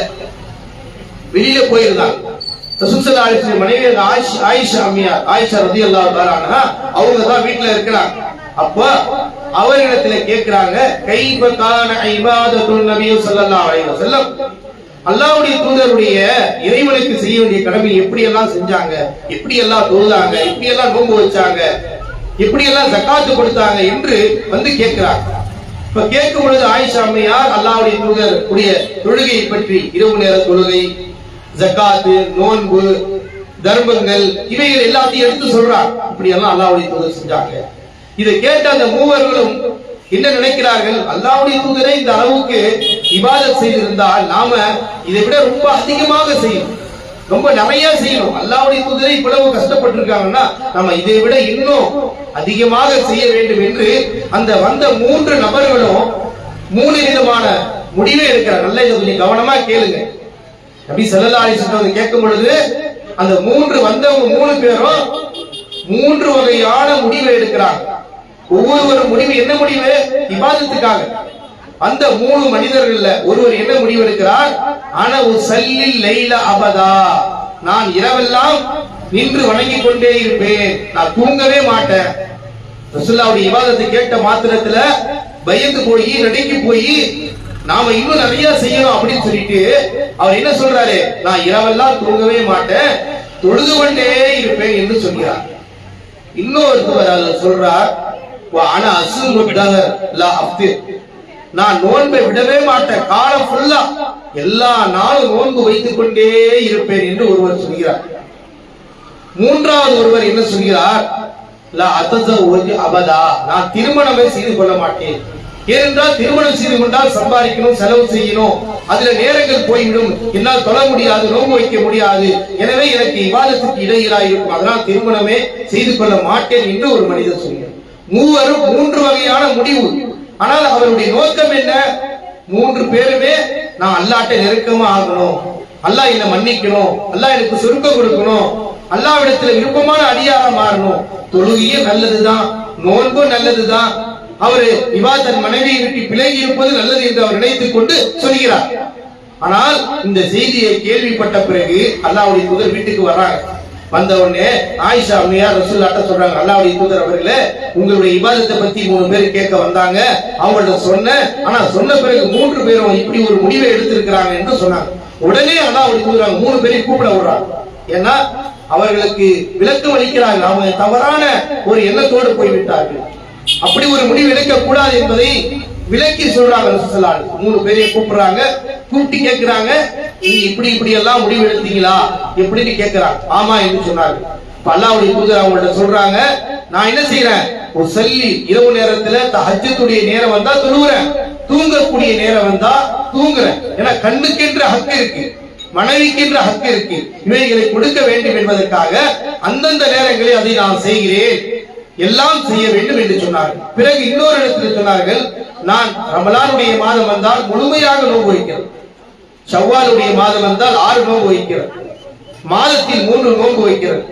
வெளியில போயிருந்தாங்க. ரசூல் ஸல்லல்லாஹு அலைஹி வஸல்லம் மனைவி ஆயிஷா அம்மையார், ஆயிஷா ரலியல்லாஹு தஆலா அன்ஹா, அவங்க தான் வீட்டுல இருக்கிறாங்க. அப்ப அவரிடத்துல கேக்குறாங்க, கைஃப கான இபாதத்துன் நபி ஸல்லல்லாஹு அலைஹி வஸல்லம், அல்லாஹ்வுடைய தூதருடைய இறைவனுக்கு செய்ய வேண்டிய கடமை எப்படி எல்லாம் செஞ்சாங்க, எப்படி எல்லாம் தொழுதாங்க, எப்படி எல்லாம் நோன்பு வச்சாங்க, எப்படி எல்லாம் ஜகாத் கொடுத்தாங்க என்று வந்து கேட்கிறாங்க. இப்ப கேட்கும் பொழுது ஆயிஷா அம்மையார் அல்லாஹ்வுடைய தூதர் உடைய தொழுகையை பற்றி, இரவு நேர தொழுகை, ஜகாத், நோன்பு, தர்மங்கள் இவைகள் எல்லாத்தையும் எடுத்து சொல்றாங்க, இப்படி எல்லாம் அல்லாஹ்வுடைய தூதர் செஞ்சாங்க. இதை கேட்ட அந்த மூவர்களும் என்ன நினைக்கிறார்கள், அல்லாஹ்வுடைய தூதரை இந்த அளவுக்கு இபாதத் செய்திருந்தால் நாம இதை விட ரொம்ப அதிகமாக செய்யணும், ரொம்ப நிறைய செய்யணும். அல்லாஹ்வுடைய தூதரை இவ்வளவு கஷ்டப்பட்டிருக்காங்கன்னா நம்ம இதை விட இன்னும் அதிகமாக செய்ய வேண்டும் என்று அந்த வந்த 3 நபர்களும் 3 விதமான முடிவை எடுக்கிறார். நல்லா இதை கொஞ்சம் கவனமா கேளுங்க. நபி ஸல்லல்லாஹு அலைஹி வஸல்லம் கேட்கும் பொழுது அந்த 3 வந்தவங்க 3 பேரும் 3 வகையான முடிவை எடுக்கிறாங்க. ஒவ்வொருவரும் முடிவு என்ன முடிவு? இபாதத்துக்காக. அந்த 3 மனிதர்கள்ல ஒருவர் என்ன முடிவு எடுக்கிறார்? அன உஸல்லில் லைல அபதா, நான் இரவெல்லாம் நின்று வணங்கிக் கொண்டே இருப்பேன், நான் தூங்கவே மாட்டேன். ரசூலுல்லாஹ்வுடைய இபாதத்தை கேட்ட மாத்திரத்துல பயந்து போய் நடுங்கி போய் நாம இன்னும் நிறைய செய்யணும் அப்படின்னு சொல்லிட்டு அவர் என்ன சொல்றாரு? நான் இரவெல்லாம் தூங்கவே மாட்டேன், தொழுது கொண்டே இருப்பேன் என்று சொல்கிறார். இன்னொருத்தர் சொல்றார், ஆனா நான் நோன்பை விடவே மாட்டேன், காலம் ஃபுல்லா எல்லா நாளும் நோன்பு வைத்துக் கொண்டே இருப்பேன் என்று ஒருவர் சொல்கிறார். மூன்றாவது ஒருவர் என்ன சொல்கிறார்? அபதா, நான் திருமணமே செய்து கொள்ள மாட்டேன். ஏனென்றால் திருமணம் செய்து கொண்டால் சம்பாதிக்கணும், செலவு செய்யணும், அதுல நேரங்கள் போய்விடும், என்னால் தொழ முடியாது, நோன்பு வைக்க முடியாது, எனவே எனக்கு இபாதத்துக்கு இடையிலாக இருக்கும், அதனால் திருமணமே செய்து கொள்ள மாட்டேன் என்று ஒரு மனிதர் சொல்கிறார். மூவரும் 3 வகையான முடிவு. ஆனால் அவருடைய நோக்கம் என்ன? 3 பேருமே நான் அல்லாஹ்ட்ட நெருக்கமா ஆகணும், அல்லாஹ் என்னை மன்னிக்கணும், அல்லாஹ் எனக்கு சொர்க்கம் கொடுக்கணும், அல்லாஹ்விடத்துல விருப்பமான அடியாரா மாறணும். தொழுகையும் நல்லதுதான், நோன்பும் நல்லதுதான், அவரு தன் மனைவியை விட்டு விலகி இருப்பது நல்லது என்று அவர் நினைத்துக் கொண்டு சொல்கிறார். ஆனால் இந்த செய்தியை கேள்விப்பட்ட பிறகு அல்லாஹ்வுடைய தூதர் வீட்டுக்கு வர்றாங்க. வந்த உடனே ஆயிஷா அம்மையார் ரசூலுல்லாஹ்ட்ட சொல்றாங்க, அல்லாஹ்வுடைய தூதர் அவர்களே, உங்களுடைய இபாதத்தை பத்தி 3 பேர் கேட்க வந்தாங்க, அவங்கள்ட்ட சொன்னேன், ஆனா சொன்ன பிறகு 3 பேரும் இப்படி ஒரு முடிவை எடுத்திருக்கிறாங்க என்று சொன்னாங்க. உடனே அல்லாஹ்வுடைய தூதர் 3 பேரையும் கூப்பிட விடுறாங்க. ஏன்னா அவர்களுக்கு விளக்கம் அளிக்கிறார்கள், அவங்க தவறான ஒரு எண்ணத்தோடு போய்விட்டார்கள், அப்படி ஒரு முடிவு எடுக்க கூடாது என்பதை விளக்கி சொல்றாங்க. 3 பேரையும் கூப்பிடுறாங்க, கூப்பிட்டு கேட்கிறாங்க, நீங்க இப்படி எல்லாம் முடிவு எடுத்தீங்களா எப்படின்னு கேட்கிறாங்க. ஆமா என்று சொன்னாங்க. அல்லாஹ்வுடைய தூதர் அவங்கள்ட்ட சொல்றாங்க, நான் என்ன செய்யறேன்? ஒரு சல்லி இரவு நேரத்துல தஹஜ்ஜுடைய நேரம் வந்தா தொழுகிறேன், தூங்கக்கூடிய நேரம் வந்தா தூங்குறேன். ஏன்னா கண்ணுக்கென்ற ஹக்கு இருக்கு, மனைவிக்கென்ற ஹக்கு இருக்கு, இவைகளை கொடுக்க வேண்டும் என்பதற்காக அந்தந்த நேரங்களில் அதை நான் செய்கிறேன், எல்லாம் செய்ய வேண்டும் என்று சொன்னார்கள். பிறகு இன்னொரு இடத்துல சொன்னார்கள், நான் ரமலானுடைய மாதம் வந்தால் முழுமையாக நோன்பு வைக்கிறேன், ஷவ்வாலுடைய மாதம் வந்தால் 6 நோன்பு வைக்கிறேன், மாதத்தில் 3 நோன்பு வைக்கிறேன்,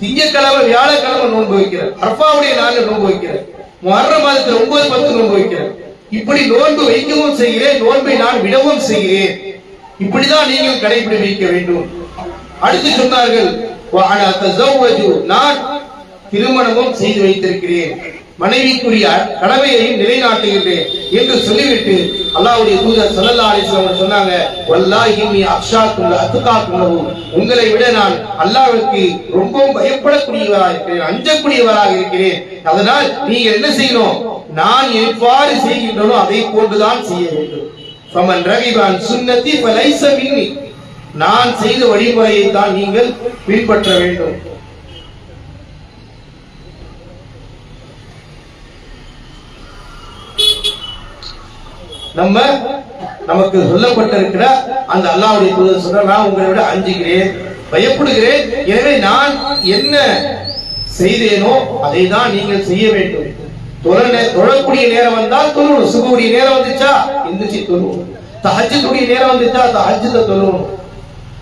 திங்கட்கிழமை வியாழக்கிழமை நோன்பு வைக்கிறேன், அரஃபாவுடைய நாளில் நோன்பு வைக்கிறேன், முஹர்ரம் மாதத்தில் 9, 10 நோன்பு வைக்கிறேன். இப்படி நோன்பு வைக்கவும் செய்கிறேன், நோன்பை நான் விடவும் செய்கிறேன். இப்படிதான் நீங்கள் கடைபிடிக்க வேண்டும். அடுத்து சொன்னார்கள், நான் திருமணமும் செய்து வைத்திருக்கிறேன், மனைவிக்குரிய கடமையையும் நிலைநாட்டுகிறேன் என்று சொல்லிவிட்டு அல்லாஹ்வுடைய தூதர் ஸல்லல்லாஹு அலைஹி வஸல்லம் சொன்னாங்க, வல்லாஹி இன்னி அக்ஷாக்கும் அத்காக்கும், உங்களை விட நான் அல்லாஹ்வுக்கு ரொம்பவும் பயப்படக்கூடியவராக இருக்கிறேன், அஞ்சக்கூடியவராக இருக்கிறேன். அதனால் நீங்க என்ன செய்யணும்? நான் எவ்வாறு செய்கின்றனோ அதை போன்றுதான் செய்ய வேண்டும். ஃபமன் ரகிப அன் சுன்னதி ஃபலைஸ மின்னி, நான் செய்த வழிமுறையை தான் நீங்கள் பின்பற்ற வேண்டும். நமக்கு சொல்லப்பட்டிருக்கிற அந்த அல்லாஹ்வுடைய தூதர் சொல்ற, நான் உங்களை விட அஞ்சுகிறேன், பயப்படுகிறேன், எனவே நான் என்ன செய்தேனோ அதை தான் நீங்கள் செய்ய வேண்டும். தொழக்கூடிய நேரம் வந்தால் தொழணும், சுபுடைய நேரம் வந்துச்சா எந்திரிச்சு தொழுவோம், தஹஜ்ஜுடைய நேரம் வந்துச்சா தஹஜ்ஜுத தொழணும்.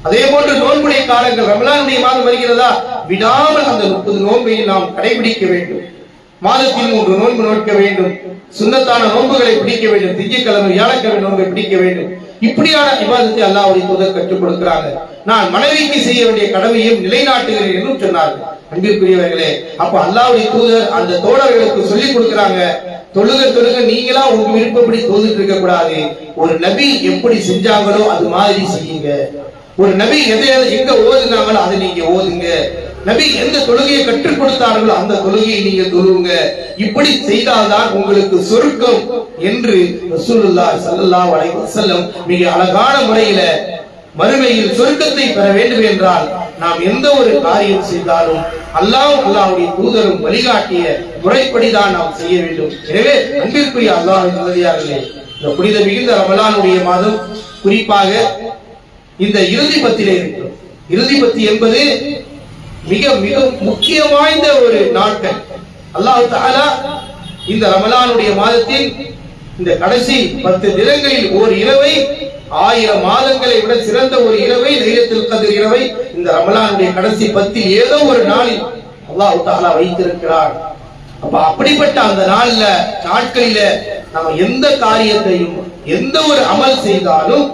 அதே போன்று நோன்புடைய காலங்கள், ரமலானுடைய மாதம் வருகிறதா, விடாமல் அந்த 30 நோன்பை நாம் கடைபிடிக்க வேண்டும். மாதத்தில் 3 நோன்பு நோக்க வேண்டும், சுன்னத்தான நோன்புகளை பிடிக்க வேண்டும், திங்கட்கிழமை வியாழக்கிழமை நோன்பை பிடிக்க வேண்டும். இப்படியான இபாதத்தை அல்லாஹ்வுடைய தூதர் கற்றுக் கொடுக்கிறாங்க. நான் மனைவிக்கு செய்ய வேண்டிய கடமையும் நிலைநாட்டுகிறேன் என்று சொன்னார்கள். அன்பிற்குரியவர்களே, அப்ப அல்லாஹ்வுடைய தூதர் அந்த தோழர்களுக்கு சொல்லிக் கொடுக்கிறாங்க, தொழுக நீங்களா உங்க விருப்பப்படி தொழுதுட்டு இருக்க கூடாது, ஒரு நபி எப்படி செஞ்சாங்களோ அது மாதிரி செய்யுங்க, ஒரு நபி எங்க ஓதுனாங்களோ அதை நீங்க ஓதுங்க, நபி எந்த தொழுகையை கற்றுக் கொடுத்தார்களோ அந்த தொழுகையை நீங்க தொழுவுங்க, இப்படி செய்தால்தான் உங்களுக்கு சொர்க்கம் என்று ரசூலுல்லாஹி ஸல்லல்லாஹு அலைஹி வஸல்லம் மிக அழகான முறையில மறுமையில் சொர்க்கத்தை பெற வேண்டும் என்றால் நாம் எந்த ஒரு காரியம் செய்தாலும் அல்லாஹ்வுடைய தூதரும் வழிகாட்டிய முறைப்படிதான் நாம் செய்ய வேண்டும். எனவே அன்பிற்குரிய அல்லாஹ்வின் நல்லடியார்களே, இந்த புனித மிகுந்த ரமலானுடைய மாதம் குறிப்பாக இந்த இறுதி பத்திலே இருக்கிறோம். இறுதி பத்தி என்பது மிக மிக முக்கிய வாய்ந்த ஒரு நாட்கள். அல்லாஹ் தஆலா இந்த ரமலானுடைய மாதத்தில் இந்த கடைசி 10 தினங்களில் ஒரு இரவை 1000 மாதங்களை விட சிறந்த ஒரு இரவை, லைலத்துல் கத்ர் இரவை இந்த ரமலானுடைய கடைசி 10 ஏதோ ஒரு நாளில் அல்லாஹ் தஆலா வைத்திருக்கிறார். அப்ப அப்படிப்பட்ட அந்த நாட்களில நம்ம எந்த காரியத்தையும் எந்த ஒரு அமல் செய்தாலும்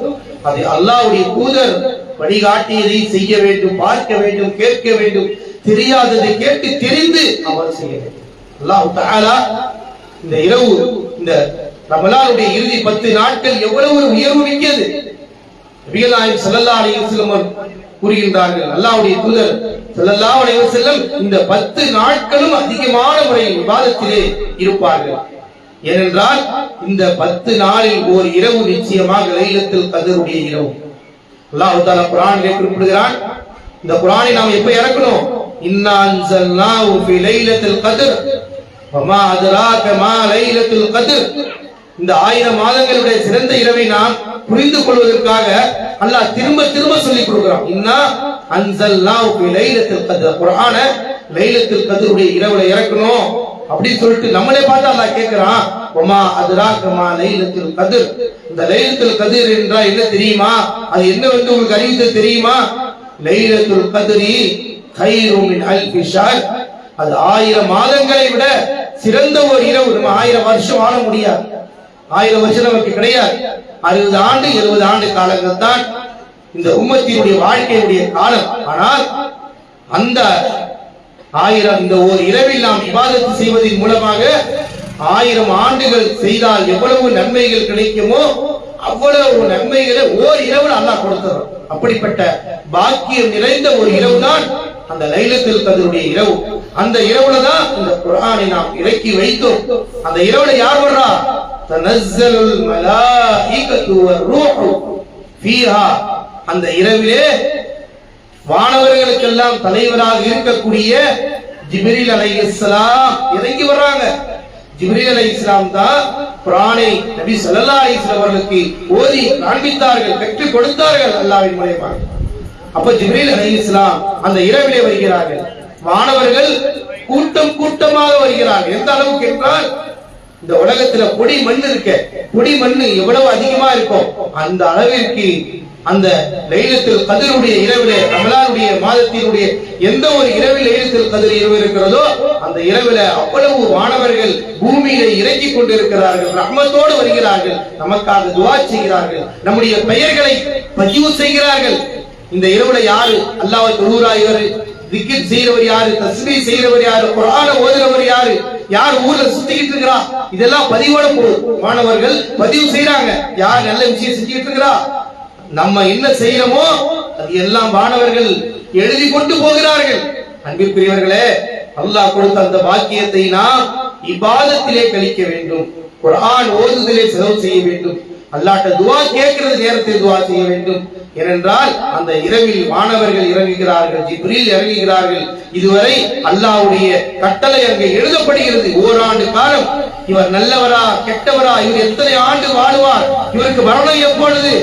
அதை அல்லாஹ்வுடைய தூதர் வழிகாட்டியதை செய்ய வேண்டும், பார்க்க வேண்டும், கேட்க வேண்டும், தெரியாததை கேட்டு தெரிந்து அமல் செய்ய வேண்டும். அல்லாஹ் தஆலா இந்த இரவு, இந்த ரமலானுடைய இறுதி 10 நாட்கள் எவ்வளவு ஒரு உயர்வு மிக்கது. நபிகள் நாயகம் ஸல்லல்லாஹு அலைஹி வஸல்லம் கூறுகின்றார்கள், அல்லாஹ்வுடைய தூதர் ஸல்லல்லாஹு அலைஹி வஸல்லம் இந்த 10 நாட்களும் அதிகமான முறையில் இபாதத்திலே இருப்பார்கள். ஏனென்றால் இந்த 10 நாளில் ஒரு இரவு நிச்சயமாக லைலத்துல் கத்ருடைய இரவு. அல்லாஹ் தஆலா குர்ஆனிலே குறிப்பிடுகிறான். இந்த குர்ஆனை நாம் எப்ப இறக்கணும்? இன்னா அன்ஸல்னாஹு ஃபீ லைலத்துல் கத்ர் வமா அத்ராக மா லைலத்துல் கத்ர். இந்த 1000 மாதங்களுடைய சிறந்த இரவை நாம் புரிந்து கொள்வதற்காக அல்லாஹ் திரும்ப திரும்ப சொல்லிக் கொடுக்கிறான். இன்னா அன்ஸல்னாஹு ஃபீ லைலத்துல் கத்ர். குர்ஆனை லைலத்துல் கத்ருடைய இரவுல இறக்கணும் அப்படி சொல்லிட்டு நம்மளே பார்த்து அல்லாஹ் கேட்கிறான், வமா அத்ராக மா லைலத்துல் கத்ர். இந்த லைலத்துல் கத்ர் என்றால் என்ன தெரியுமா? அது என்ன வந்து உங்களுக்கு அறிவித்தது தெரியுமா? லைலத்துல் கத்ரி கைரு மின் அல்ஃபி ஷஹர். அது 1000 மாதங்களை விட சிறந்த ஒரு இரவு. நம்ம 1000 வருஷம் வாழ முடியாது, 1000 வருஷம் நமக்கு கிடையாது. 60 ஆண்டு 70 ஆண்டு காலங்கள் தான் இந்த உம்மத்தினுடைய வாழ்க்கையுடைய காலம். ஆனால் அந்த 1000 இந்த ஒரு இரவில் நாம் இபாதத்து செய்வதன் மூலமாக 1000 ஆண்டுகள் செய்தால் எவ்வளவு நன்மைகள் கிடைக்குமோ அவ்வளவு நன்மைகளை ஓர் இரவில் அல்லாஹ் கொடுத்தார். அப்படிப்பட்ட பாக்கியம் நிறைந்த ஒரு இரவு தான் அந்த லைலத்துல் கத்ருடைய இரவு. அந்த இரவுல தான் இந்த குர்ஆனை நாம் இறக்கி வைத்தோம். அந்த இரவுல யார் வர்றா? தனஸ்ஸலுல் மலாயிகத்து வர்ரூஹு ஃபீஹா. அந்த இரவிலே வானவர்களுக்கெல்லாம் தலைவராக இருக்கக்கூடிய ஜிப்ரீல் அலைஹிஸ்ஸலாம் இறங்கி வர்றாங்க. ஜிப்ரீல் அலைஹிஸ்ஸலாம் தான் குர்ஆனை நபி ஸல்லல்லாஹு அலைஹி வஸல்லம் அவர்களுக்கு ஓதி காண்பித்தார்கள், கற்றுக் கொடுத்தார்கள் அல்லாஹ்வின் மூலமாக. அப்ப ஜிப்ரீல் அலைஹிஸ்ஸலாம் அந்த இரவிலே வருகிறார்கள். வானவர்கள் கூட்டம் கூட்டமாக வருகிறார்கள். எந்த அளவுக்கு என்றால், இந்த உலகத்துல பொடி மண் இருக்க, பொடி மண் எவ்வளவு அதிகமா இருக்கும் அந்த அளவிற்கு அந்த லைலத்துல் கத்ருடைய இரவிலே, ரமலானுடைய மாதத்தினுடைய எந்த ஒரு இரவில் லைலத்துல் கத்ர் இரவு இருக்கிறதோ அந்த இரவிலே அவ்வளவு வானவர்கள் பூமியிலே இறங்கி கொண்டிருக்கிறார்கள், ரஹ்மத்தோடு வருகிறார்கள், நமக்காக துஆ செய்கிறார்கள், நம்முடைய பெயர்களை பதிவு செய்கிறார்கள். இந்த இரவுல யாரு அல்லாஹ்வை தொழுகிறார், திக்ர் செய்யறவர் யாரு, தஸ்பீஹ் செய்யறவர் யாரு, குர்ஆனை ஓதுறவர் யாரு, யார் ஊர்ல சுத்திக்கிட்டு இருக்கிறா, இதெல்லாம் பதிவோட மாணவர்கள் பதிவு செய்யறாங்க. யார் நல்ல விஷயம் செஞ்சுக்கிட்டு இருக்கிறா, நம்ம என்ன செய்யறோமோ அது எல்லாம் மாணவர்கள் எழுதி கொண்டு போகிறார்கள். அன்பிற்குரியவர்களே, அல்லாஹ் கொடுத்த அந்த பாக்கியத்தை நாம் இபாதத்திலே கழிக்க வேண்டும், குர்ஆன் ஓதுதலே செலவு செய்ய வேண்டும், அல்லாஹ்ட்ட துஆ கேட்கிறது நேரத்தில் துஆ செய்ய வேண்டும். ஏனென்றால் அந்த இரவில் மாணவர்கள் இறங்குகிறார்கள், ஜிப்ரீல் இறங்குகிறார்கள். இதுவரை அல்லாஹ்வுடைய கட்டளை அங்கே எழுதப்படுகிறது. ஓராண்டு காலம் இவர் நல்லவரா கெட்டவரா, இவர் எத்தனை ஆண்டு வாழுவார், இவருக்கு மரணம் எப்பொழுது,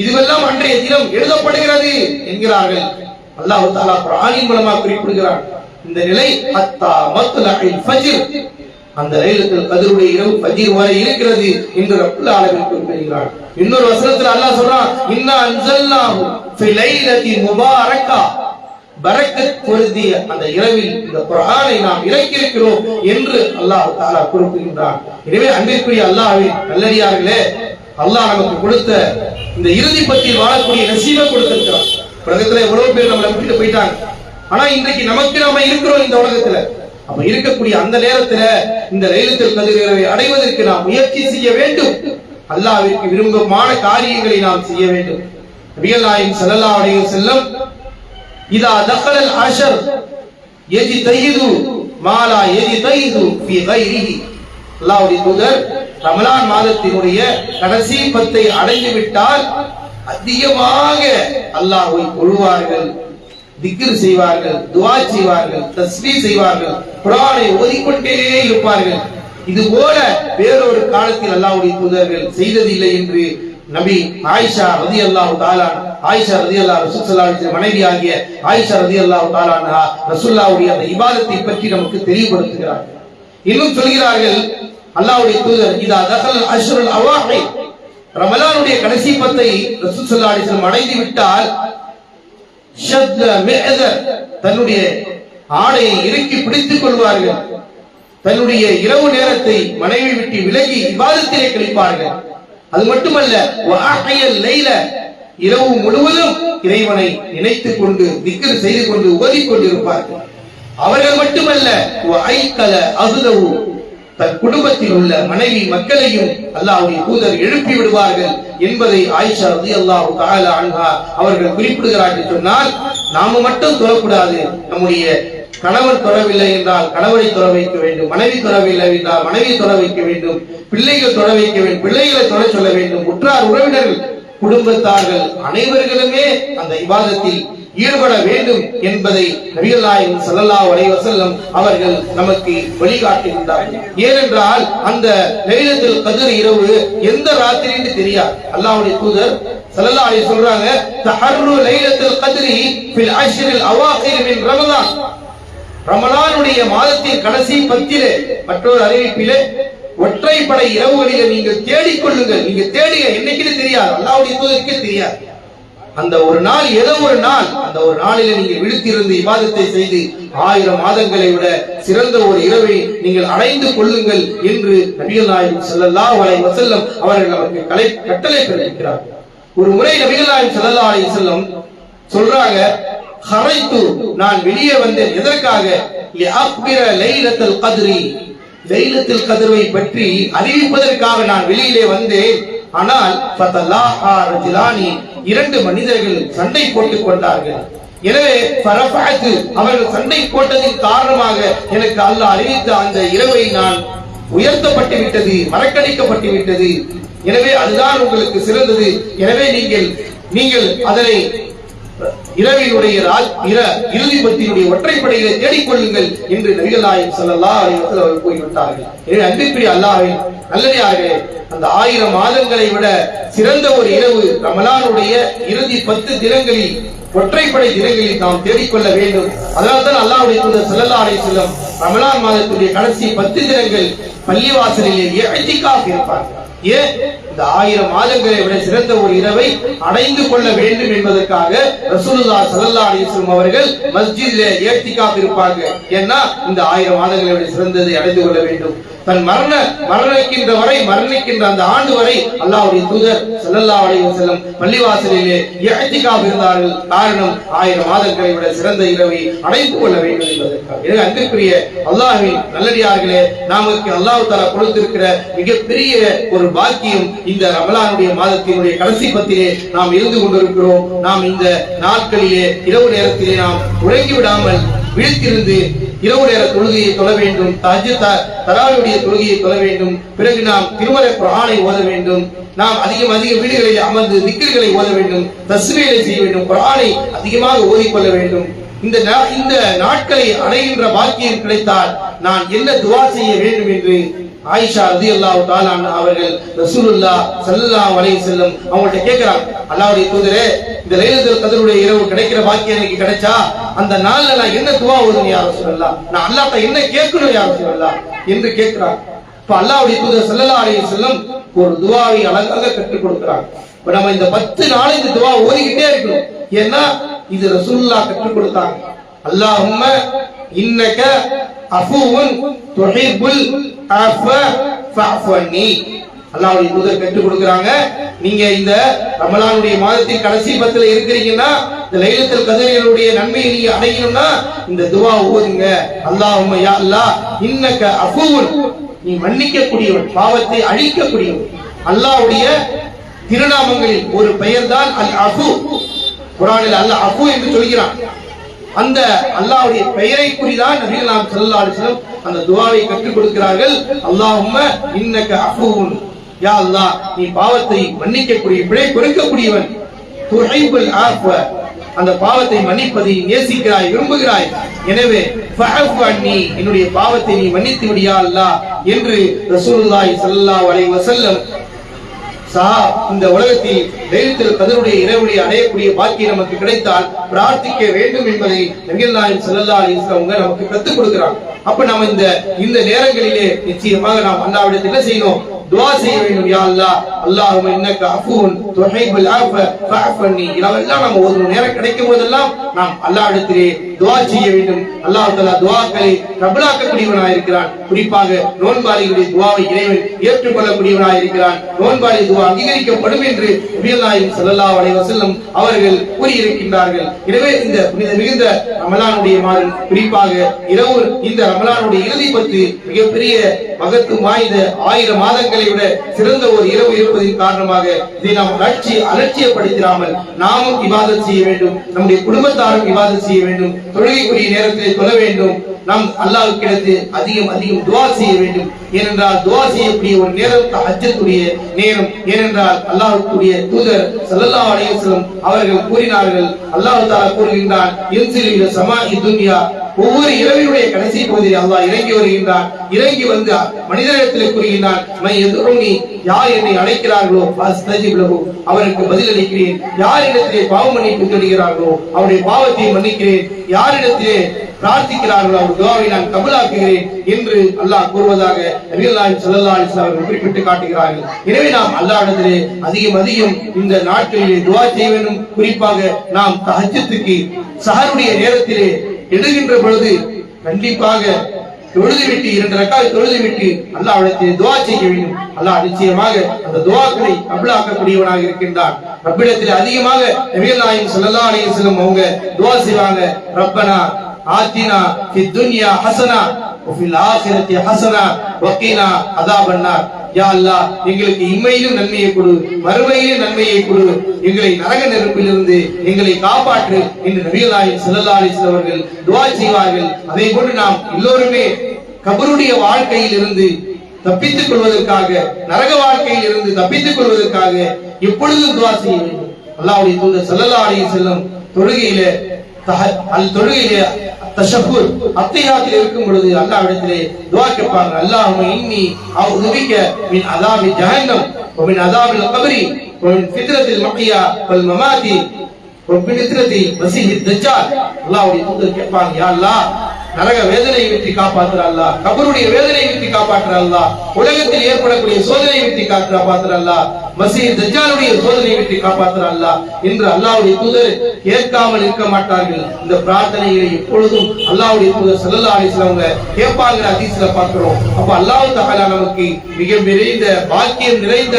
இதுவெல்லாம் அன்றைய தினம் எழுதப்படுகிறது என்கிறார்கள். அல்லாஹ் தஆலா குர்ஆனின் மூலமாக குறிப்பிடுகிறார். இந்த நிலை ஹத்தா மத்லஇல் ஃபஜ்ர், அந்த லைலத்துல் கத்ருடைய இரவு ஃபஜ்ர் வரை இருக்கிறது என்று ரப்புல் ஆலமீன் குறிப்பிடுகிறார். இன்னொரு வசனத்தில் அல்லாஹ் சொல்றான், இன்னா அன்ஸல்னாஹு ஃபி லைலத்தி முபாரக்கா, பரக்கத் பொருந்திய அந்த இரவில் இந்த குர்ஆனை நாம் இறக்கி இருக்கிறோம் என்று அல்லாஹ் தஆலா குறிப்பிடுகிறார். எனவே அன்பிற்குரிய அல்லாஹ்வின் நல்லடியார்களே, அல்லாஹ் நமக்கு கொடுத்த இந்த இறுதி பற்றி வாழக்கூடிய நசீபை கொடுத்திருக்கிறார். உலகத்துல எவ்வளவு பேர் நம்மளை விட்டுட்டு போயிட்டாங்க, ஆனா இன்றைக்கு நமக்கு நாம இருக்கிறோம் இந்த உலகத்துல. அப்ப இருக்கக்கூடிய அந்த நேரத்துல இந்த லைலத்துல் கத்ர் இரவை அடைவதற்கு நாம் முயற்சி செய்ய வேண்டும். அல்லாஹ்விற்கு விருப்பமான காரியங்களை நாம் செய்ய வேண்டும். நபிகள் நாயகம் ஸல்லல்லாஹு அலைஹி வஸல்லம் இதா தഖலல் அஷர் யஜ்தஹிது மா லா யஜ்தஹிது ஃபீ கைரிஹி. அல்லாஹ்வுடைய தூதர் ரமலான் மாதத்தினுடைய கடைசி 10 அடைந்து விட்டால் அதிகமாக அல்லாஹ்வை தொழுவார்கள், திக்ர் செய்வார்கள், துஆ செய்வார்கள், தஸ்பீஹ் செய்வார்கள், குர்ஆனை ஓதிக்கொண்டே இருப்பார்கள். இது போல வேறொரு காலத்தில் அல்லாஹ்வுடைய தூதர்கள் செய்ததில்லை என்று நபி ஆயிஷா ரலியல்லாஹு தஆலா, ஆயிஷா ரலியல்லாஹு ஸல்லல்லாஹு அலைஹி வஸல்லம் மனைவி ஆகிய ஆயிஷா ரலியல்லாஹு தஆலா அன்ஹா ரசூலுல்லாஹ்வுடைய அந்த இபாதத்தை பற்றி நமக்கு தெளிவுபடுத்துகிறார்கள். இன்னும் சொல்கிறார்கள் அல்லாஹ்வுடைய தூதர் இதா தഖல் அஷ்ருல் அவாஹி, ரமலானுடைய கடைசி 10 ரசூல் ஸல்லல்லாஹு அலைஹி வஸல்லம் அடைந்து விட்டால் ஷத்ல மிஅதர், தன்னுடைய ஆடையை இறுக்கி பிடித்துக் கொள்வார்கள். தன்னுடைய இரவு நேரத்தை மனைவி விட்டு விலகி இபாதத்திலே கழிப்பார்கள். அது மட்டுமல்ல, இரவு முழுவதும் இறைவனை நினைத்துக் கொண்டு திக்ர் செய்து கொண்டு ஓதிக் கொண்டிருப்பார்கள். அவர்கள் மட்டுமல்ல, தன் குடும்பத்தில் உள்ள மனைவி மக்களையும் அல்லாஹ்வுடைய தூதர் எழுப்பி விடுவார்கள் என்பதை ஆயிஷா ரலியல்லாஹு தஆலா அன்ஹா அவர்கள் குறிப்பிடுகிறார்கள். சொன்னால் நாம மட்டும் தொழக்கூடாது, நம்முடைய கணவன் தொழவில்லை என்றால் கணவரை தொழ வைக்க வேண்டும், மனைவி தொழவில்லை என்றால் மனைவி தொழ வைக்க வேண்டும், பிள்ளைகள் தொழ வைக்க வேண்டும், பிள்ளைகளை தொழ சொல்ல வேண்டும், உற்றார் உறவினர்கள் குடும்பத்தார்கள் அனைவர்களுமே அந்த இபாதத்தில் ஈடுபட வேண்டும் என்பதை நபிகள் நாயகம் ஸல்லல்லாஹு அலைஹி வஸல்லம் அவர்கள் நமக்கு வழிகாட்டுகின்றார்கள். ஏனென்றால் அந்த லைலத்துல் கத்ர் இரவு எந்த ராத்திரி என்று தெரியாது. அல்லாஹ்வுடைய தூதர் ஸல்லல்லாஹு அலைஹி சொல்றாங்க, தஹர்ரு லைலத்துல் கத்ரி ஃபில் அஷ்ரில் அவாகிர் மின் ரமலான். ரமலானுடைய மாதத்தின் கடைசி 10 மற்றொரு அறிவிப்பிலே ஒற்றைப்படை இரவுகளில் நீங்கள் தேடிக்கொள்ளுங்கள். நீங்க தேடுங்க, என்னைக்குன்னு தெரியாது, அல்லாஹ்வுடைய தூதருக்கே தெரியாது. அந்த ஒரு நாள் ஏதோ ஒரு நாள், அந்த ஒரு நாளிலே நீங்கள் விழித்திருந்து இபாதத்தை செய்து 1000 மாதங்களை விட சிறந்த ஒரு இரவை நீங்கள் அடைந்து கொள்ளுங்கள் என்று நபிகள் நாயகம் ஸல்லல்லாஹு அலைஹி வஸல்லம் அவர்கள் நமக்கு கட்டளை பிறப்பிக்கிறார்கள். ஒரு முறை நபிகள் நாயகம் ஸல்லல்லாஹு அலைஹி வஸல்லம் சொல்றாங்க, ஹரைத்து, நான் வெளியே வந்தேன். எதற்காக? லிஅக்பிர லைலத்துல் கத்ரி, லைலத்துல் கத்ரை பற்றி அறிவிப்பதற்காக நான் வெளியிலே வந்தேன். ஆனால் ஃபதலாஹா ரஜுலானி, 2 மனிதர்கள் சண்டை போட்டுக் கொண்டார்கள். எனவே ஃபரஃபஅத்து, அவர்கள் சண்டை போட்டதின் காரணமாக எனக்கு அல்லாஹ் அறிவித்த அந்த இரவை நான் உயர்த்தப்பட்டு விட்டது, மறக்கடிக்கப்பட்டு விட்டது. எனவே அதுதான் உங்களுக்கு சிறந்தது. எனவே நீங்கள் அதனை இரவினுடைய இறுதி பத்தினுடைய ஒற்றைப்படையிலே தேடிக்கொள்ளுங்கள் என்று நபிகள் நாயகம் ஸல்லல்லாஹு அலைஹி வஸல்லம் அவர்கள் கூறிவிட்டார்கள். எனவே அன்பிற்குரிய அல்லாஹ்வின் நல்லடியார்களே, அந்த 1000 மாதங்களை விட சிறந்த ஒரு இரவு ரமலானுடைய இறுதி 10 தினங்களில், ஒற்றைப்படை தினங்களில் நாம் தேடிக்கொள்ள வேண்டும். அதனால்தான் அல்லாஹ்வுடைய தூதர் ஸல்லல்லாஹு அலைஹி வஸல்லம் ரமலான் மாதத்துடைய கடைசி 10 தினங்கள் பள்ளிவாசலிலே இஅ்திகாஃப் இருப்பார்கள். ஏன்? இந்த 1000 மாதங்களை விட சிறந்த ஒரு இரவை அடைந்து கொள்ள வேண்டும் என்பதற்காக ரசூலுல்லாஹ் ஸல்லல்லாஹு அலைஹி வஸல்லம் அவர்கள் மஸ்ஜிதிலே இஅ்திகாஃப் இருப்பாங்க. ஏன்னா இந்த 1000 மாதங்களை விட சிறந்ததை அடைந்து கொள்ள வேண்டும். தன் மரணிக்கின்ற வரை, மரணிக்கின்ற அந்த ஆண்டு வரை அல்லாஹ்வுடைய தூதர் ஸல்லல்லாஹு அலைஹி வஸல்லம் பள்ளிவாசலிலே இஅ்திகாஃப் இருந்தார்கள். காரணம் 1000 மாதங்களை விட சிறந்த இரவை அடைந்து கொள்ள வேண்டும் என்பதற்காக. எனவே அன்பிற்குரிய அல்லாஹ்வின் நல்லடியார்களே, நமக்கு அல்லாஹ் தஆலா கொடுத்திருக்கிற மிகப்பெரிய ஒரு பாக்கியம் இந்த ரமலானுடைய மாதத்தினுடைய கடைசி 10 நாம் இருந்து கொண்டிருக்கிறோம். நாம் இந்த நாட்களிலே இரவு நேரத்திலே நாம் உறங்கி விடாமல் விழித்திருந்து இரவு நேர தொழுகையை தொழ வேண்டும், தராவியுடைய தொழுகையை தொழ வேண்டும். பிறகு நாம் திருமறை குர்ஆனை ஓத வேண்டும். நாம் அதிக வீடுகளில் அமர்ந்து திக்ர்களை ஓத வேண்டும், தஸ்பீஹை செய்ய வேண்டும், குர்ஆனை அதிகமாக ஓதிக்கொள்ள வேண்டும். இந்த நாட்களை அடைகின்ற பாக்கியம் கிடைத்தால் நான் என்ன துஆ செய்ய வேண்டும் என்று ஆயிஷா ரலியல்லாஹு தஆலா அன்ஹா அவர்கள் ரசூலுல்லாஹ் ஸல்லல்லாஹு அலைஹி வஸல்லம் அவங்கள்ட்ட கேக்குறாங்க, அல்லாஹ்வுடைய தூதரே, இந்த லைலத்துல் கத்ருடைய இரவு கிடைக்கிற பாக்கியம் எனக்கு கிடைச்சா அந்த நாள்ல நான் என்ன துஆ ஓதணும் யா ரசூலல்லாஹ், நான் அல்லாஹ்ட்ட என்ன கேட்கணும் யா ரசூலல்லாஹ் என்று கேக்குறாங்க. இப்ப அல்லாஹ்வுடைய தூதர் ஸல்லல்லாஹு அலைஹி வஸல்லம் ஒரு துஆவை அழகாக கற்றுக் கொடுக்கிறாங்க. இப்ப நம்ம இந்த 10 நாள் இந்த துஆ ஓதிக்கிட்டே இருக்கணும். ஏன்னா இது ரசூலுல்லாஹ் கற்றுக் கொடுத்தாங்க. அல்லாஹும்ம இன்னக அஃபூவுன் துஹிப்புல் அஃவ ஃபஅஃபு அன்னி. அல்லாஹ்வுடைய தூதர் கற்றுக் கொடுக்கறாங்க, நீங்க இந்த ரமலானுடைய மாதத்தின் கடைசி 10ல இருக்கிறீங்கன்னா, இந்த லைலத்துல் கத்ருடைய நன்மையை நீங்க அடையணும்னா இந்த துஆ ஓதுங்க. அல்லாஹும்ம யா அல்லாஹ் இன்னக அஃபூவுன், நீ மன்னிக்க கூடியவன், பாவத்தை அழிக்க கூடியவன். அல்லாஹ்வுடைய திருநாமங்களில் ஒரு பெயர்தான் அல் அஃபு. குர்ஆனில் அல்லாஹ் அஃபு என்று சொல்கிறான். அந்த அல்லாஹ்வுடைய பெயரை குறிதான் நபிகள் நாயகம் ஸல்லல்லாஹு அலைஹி வஸல்லம் அந்த துஆவை கற்றுக் கொடுக்கிறார்கள். அல்லாஹும்ம இன்னக அஃபூன், யா அல்லாஹ் நீ பாவத்தை மன்னிக்கக்கூடிய, பிழை பொறுக்கக்கூடியவன். துஹிப்புல் அஃவ, அந்த பாவத்தை மன்னிப்பதை நேசிக்கிறாய், விரும்புகிறாய். எனவே ஃபஅஃபு அன்னி, என்னுடைய பாவத்தை நீ மன்னித்து விடு யா அல்லாஹ் என்று ரசூலுல்லாஹி ஸல்லல்லாஹு அலைஹி வஸல்லம் இந்த உலகத்தில் லைலத்துல் கத்ருடைய இரவை அடையக்கூடிய பாக்கியம் நமக்கு கிடைத்தால் பிரார்த்திக்க வேண்டும் என்பதை நபிகள் நாயகம் ஸல்லல்லாஹு அலைஹி வஸல்லம் நமக்கு கற்றுக் கொடுக்கிறாங்க. அப்ப நம்ம இந்த நேரங்களிலே நிச்சயமாக நாம் அல்லாஹ்விடத்தில் என்ன செய்யணும்? துஆ செய்ய வேண்டும். யா அல்லாஹ், அல்லாஹும்ம இன்னக அஃபூன் துஹிப்புல் அஃவ ஃபஅஃப் அன்னி. இதெல்லாம் நம்ம ஒரு நேரம் கிடைக்கும் போதெல்லாம் நாம் அல்லாஹ்விடத்திலே துஆ செய்ய வேண்டும். அல்லாஹ் தஆலா துஆக்களை கபூலாக்கக்கூடியவனாக இருக்கிறான். குறிப்பாக நோன்பாளிகளுடைய துஆவை இறைவன் ஏற்றுக்கொள்ளக்கூடியவனாக இருக்கிறான். நோன்பாளி துஆ அங்கீகரிக்கப்படும் என்று நபிகள் நாயகம் ஸல்லல்லாஹு அலைஹி வஸல்லம் அவர்கள் கூறியிருக்கின்றார்கள். எனவே இந்த மிகுந்த ரமலானுடைய மாதம், குறிப்பாக இரவு இந்த ரமலானுடைய இறுதி பத்து மிகப்பெரிய மகத்துவம் வாய்ந்த 1000 மாதங்களை விட சிறந்த ஒரு இரவு இருப்பதன் காரணமாக இதை நாம் அலட்சியப்படுத்தாமல் நாமும் இபாதத் செய்ய வேண்டும், நம்முடைய குடும்பத்தாரும் இபாதத் செய்ய வேண்டும், தொழுகைக்குரிய நேரத்தில் தொழ வேண்டும், நாம் அல்லாஹ்விடத்து அதிகம் துஆ செய்ய வேண்டும். ஏனென்றால் துஆ செய்யக்கூடிய ஒரு நேரம் தஹஜ்ஜுடைய நேரம். ஏனென்றால் அல்லாஹ்வுடைய தூதர் ஸல்லல்லாஹு அலைஹி வஸல்லம் அவர்கள் கூறினார்கள், அல்லாஹ் தஆலா கூறுகின்றான், இன்சில் இல ஸமாஇ துன்யா, ஒவ்வொரு இரவினுடைய கடைசி பகுதியில் அல்லாஹ் இறங்கி வருகின்றான். இறங்கி வந்து மனிதனிடத்தில் கூறுகின்றான், மை யதுஊனி, யார் என்னை அழைக்கிறார்களோ அஸ்தஜிப் லஹு, அவருக்கு பதில் அளிக்கிறேன். யாரிடத்திலே பாவ மன்னிப்பு தேடுகிறார்களோ அவருடைய பாவத்தை மன்னிக்கிறேன். யாரிடத்திலே பிரார்த்திக்கிறார்களோ அவர் துஆவை நான் கபூலாக்குகிறேன் என்று அல்லாஹ் கூறுவதாக நபிகள் நாயகம் ஸல்லல்லாஹு அலைஹி வஸல்லம் அவர்கள் குறிப்பிட்டு காட்டுகிறார்கள். எனவே நாம் அல்லாஹ்விடத்திலே அதிகம் இந்த நாட்களிலே துஆ செய்ய வேண்டும். குறிப்பாக நாம் தஹஜ்ஜுக்கு சஹருடைய நேரத்திலே எழுகின்ற பொழுது கண்டிப்பாக தொழுதுவிட்டு 2 ரக்காத் தொழுதுவிட்டு அல்லாஹ்விடத்திலே துஆ செய்ய வேண்டும். அல்லாஹ் நிச்சயமாக அந்த துஆக்களை கபூலாக்கக்கூடியவனாக இருக்கின்றான். ரப்பிடத்திலே அதிகமாக நபிகள் நாயகம் ஸல்லல்லாஹு அலைஹி வஸல்லம் அவங்க துஆ செய்வாங்க, ரப்பனா ஆத்தினா ஃபித் துன்யா ஹஸனா வஃபில் ஆখিরাতি ஹஸனா வகீனா அஸாபன்னார். யா அல்லாஹ், எங்களுக்கு இம்மையிலும் நன்மையை கொடு, மறுமையிலும் நன்மையை கொடு, எங்களை நரக நெருப்பிலிருந்து எங்களை காப்பாற்று என்று நபிகள் நாயகம் ஸல்லல்லாஹு அலைஹி வஸல்லம் அவர்கள் துஆ செய்வார்கள். அதே போன்று நாம் எல்லோருமே கபருடைய வாழ்க்கையில் இருந்து தப்பித்துக் கொள்வதற்காக, நரக வாழ்க்கையில் இருந்து தப்பித்துக் கொள்வதற்காக எப்பொழுதும் துஆ செய்ய வேண்டும். அல்லாஹ்வுடைய தூதர் ஸல்லல்லாஹு அலைஹி வஸல்லம் தொழுகையிலே தஷஹுத் அத்திஹியாத்தில் இருக்கும் பொழுது அல்லாஹ்விடத்திலே துஆ கேட்பாங்க, அல்லாஹும்ம இன்னி அஊது பிக மின் அஸாபி ஜஹன்னம் வ மின் அஸாபில் கப்ரி வ மின் ஃபித்னத்தில் மஹ்யா வல் மமாதி வ மின் ஃபித்னதி மஸீஹித் தஜ்ஜால். அல்லாஹ்வுடைய தூதர் கேட்பாங்க, யா அல்லாஹ், நரக வேதனையை விட்டு காப்பாற்ற அல்லாஹ், கபருடைய வேதனையை விட்டு காப்பாற்ற அல்லாஹ், உலகத்தில் ஏற்படக்கூடிய சோதனையை விட்டு காப்பாற்ற அல்லாஹ், மஸீஹ் தஜ்ஜாலுடைய சோதனையை விட்டு காப்பாற்ற அல்லாஹ் என்று அல்லாஹ்வுடைய தூதர் கேட்காமல் இருக்க மாட்டார்கள். இந்த பிரார்த்தனையை எப்பொழுதும் அல்லாஹ்வுடைய தூதர் ஸல்லல்லாஹு அலைஹி வஸல்லம் கேட்பாங்க, ஹதீஸ்ல பார்க்கிறோம். அப்ப அல்லாஹ் தஆலா நமக்கு மிக நிறைந்த பாக்கியம் நிறைந்த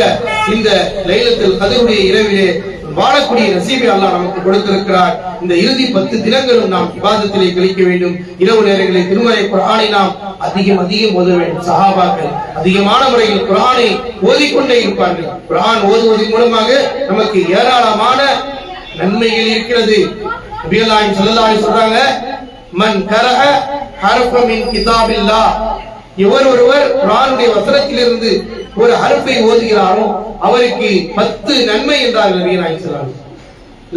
இந்த லைலத்துல் கத்ருடைய இரவிலே வாழக்கூடிய நசீபை அல்லாஹ் நமக்கு கொடுத்திருக்கிறார். இந்த இறுதி 10 தினங்களும் நாம் இபாதத்திலே கழிக்க வேண்டும். இரவு நேரங்களில் திருமறை குர்ஆனை நாம் அதிகம் ஓத வேண்டும். சஹாபாக்கள் அதிகமான முறையில் குர்ஆனை ஓதிக்கொண்டே இருப்பார்கள். குர்ஆன் ஓதுவதன் மூலமாக நமக்கு ஏராளமான நன்மைகள் இருக்கிறது. நபிகள் நாயகம் ஸல்லல்லாஹு அலைஹி சொல்றாங்க, மன் கரஅ ஹர்ஃபன் மின் கிதாபில்லாஹ், ஒருவர் குர்ஆனுடைய வசனத்திலிருந்து ஒரு ஹர்ஃபை ஓதுகிறாரோ அவருக்கு 10 நன்மை என்றார்கள் நபிகள் நாயகம் ஸல்லல்லாஹு அலைஹி வஸல்லம்.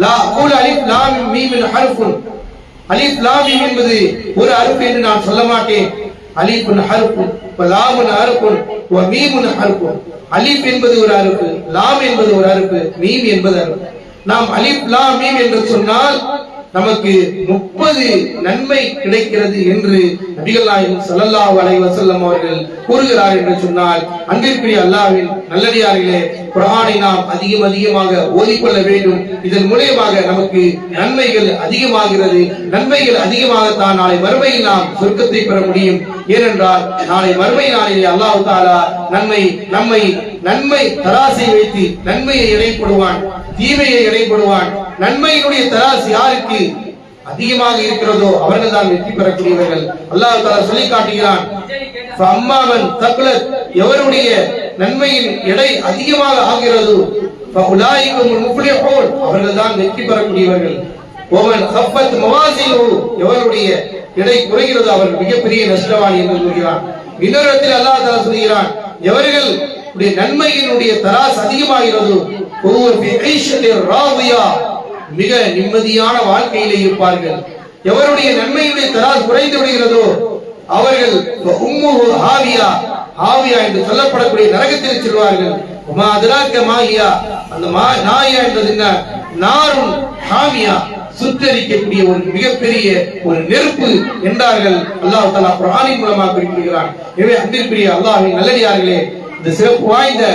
லா அகூல் அலிஃப் லாம் மீம் ஹர்ஃபுன், அலிஃப் லாம் மீம் என்பது ஒரு ஹர்ஃப் என்று நான் சொல்ல மாட்டேன். அலிஃபுன் ஹர்ஃபுன் வ லாமுன் ஹர்ஃபுன் வ மீமுன் ஹர்ஃபுன். அலிஃப் என்பது ஒரு ஹர்ஃப், லாம் என்பது ஒரு ஹர்ஃப், மீம் என்பது ஹர்ஃப். நாம் அலிஃப் லாம் மீம் என்று சொன்னால் நமக்கு 30 நன்மை கிடைக்கிறது என்று நபிகள் நாயகம் ஸல்லல்லாஹு அலைஹி வஸல்லம் அவர்கள் கூறுகிறார் என்று சொன்னால், அன்பிற்குரிய அல்லாஹ்வின் நல்லடியார்களே, குர்ஆனை நாம் அதிகமாக ஓதிக்கொள்ள வேண்டும். இதன் மூலமாக நமக்கு நன்மைகள் அதிகமாகிறது. நன்மைகள் அதிகமாகத்தான் நாளை மறுமையில் நாம் சொர்க்கத்தை பெற முடியும். ஏனென்றால் நாளை மறுமை நாளிலே அல்லாஹ் தஆலா நன்மை தராசை வைத்து நன்மையை எடைப்படுவான், தீமையை எடைப்படுவான். நன்மையினுடைய தராசு யாருக்கு அதிகமாக இருக்கிறதோ அவர்கள் தான் வெற்றி பெறக்கூடியவர்கள். அல்லாஹ் தஆலா சொல்லி காட்டுகிறான், ஃபஅம்மாமன் தக்லத், எவருடைய நன்மையின் எடை அதிகமாக ஆகிறதோ ஃபஉலாயிகுல் முஃப்லிஹூன், அவர்கள் தான் வெற்றி பெறக்கூடியவர்கள். வமன் கஃபத் மவாசினுஹு, எவருடைய எடை குறைகிறதோ அவர் மிகப்பெரிய நஷ்டவாளி என்று கூறுகிறான். இன்னொரு இடத்தில் அல்லாஹ் தஆலா சொல்கிறான், எவர்கள் நன்மையினுடைய தராசு அதிகமாகிறதோ ஒவ்வொரு மிக நிம்மதியான வாழ்க்கையிலே இருப்பார்கள். எவருடைய நன்மையுடைய தராசு குறைந்து விடுகிறதோ அவர்கள் உம்முஹு ஹாவியா, ஹாவியா என்று சொல்லப்படக்கூடிய நரகத்தில் செல்வார்கள். உமா அதராக்க மாஹியா, அந்த நாயா என்பது என்ன? நாரும் ஹாமியா, சுட்டரிக்கக்கூடிய ஒரு மிகப்பெரிய ஒரு நெருப்பு என்றார்கள். அல்லாஹ் தஆலா குர்ஆனின் மூலமாக குறிப்பிடுகிறான். எனவே அன்பிற்குரிய அல்லாஹ்வின் நல்லடியார்களே, இந்த சிறப்பு வாய்ந்த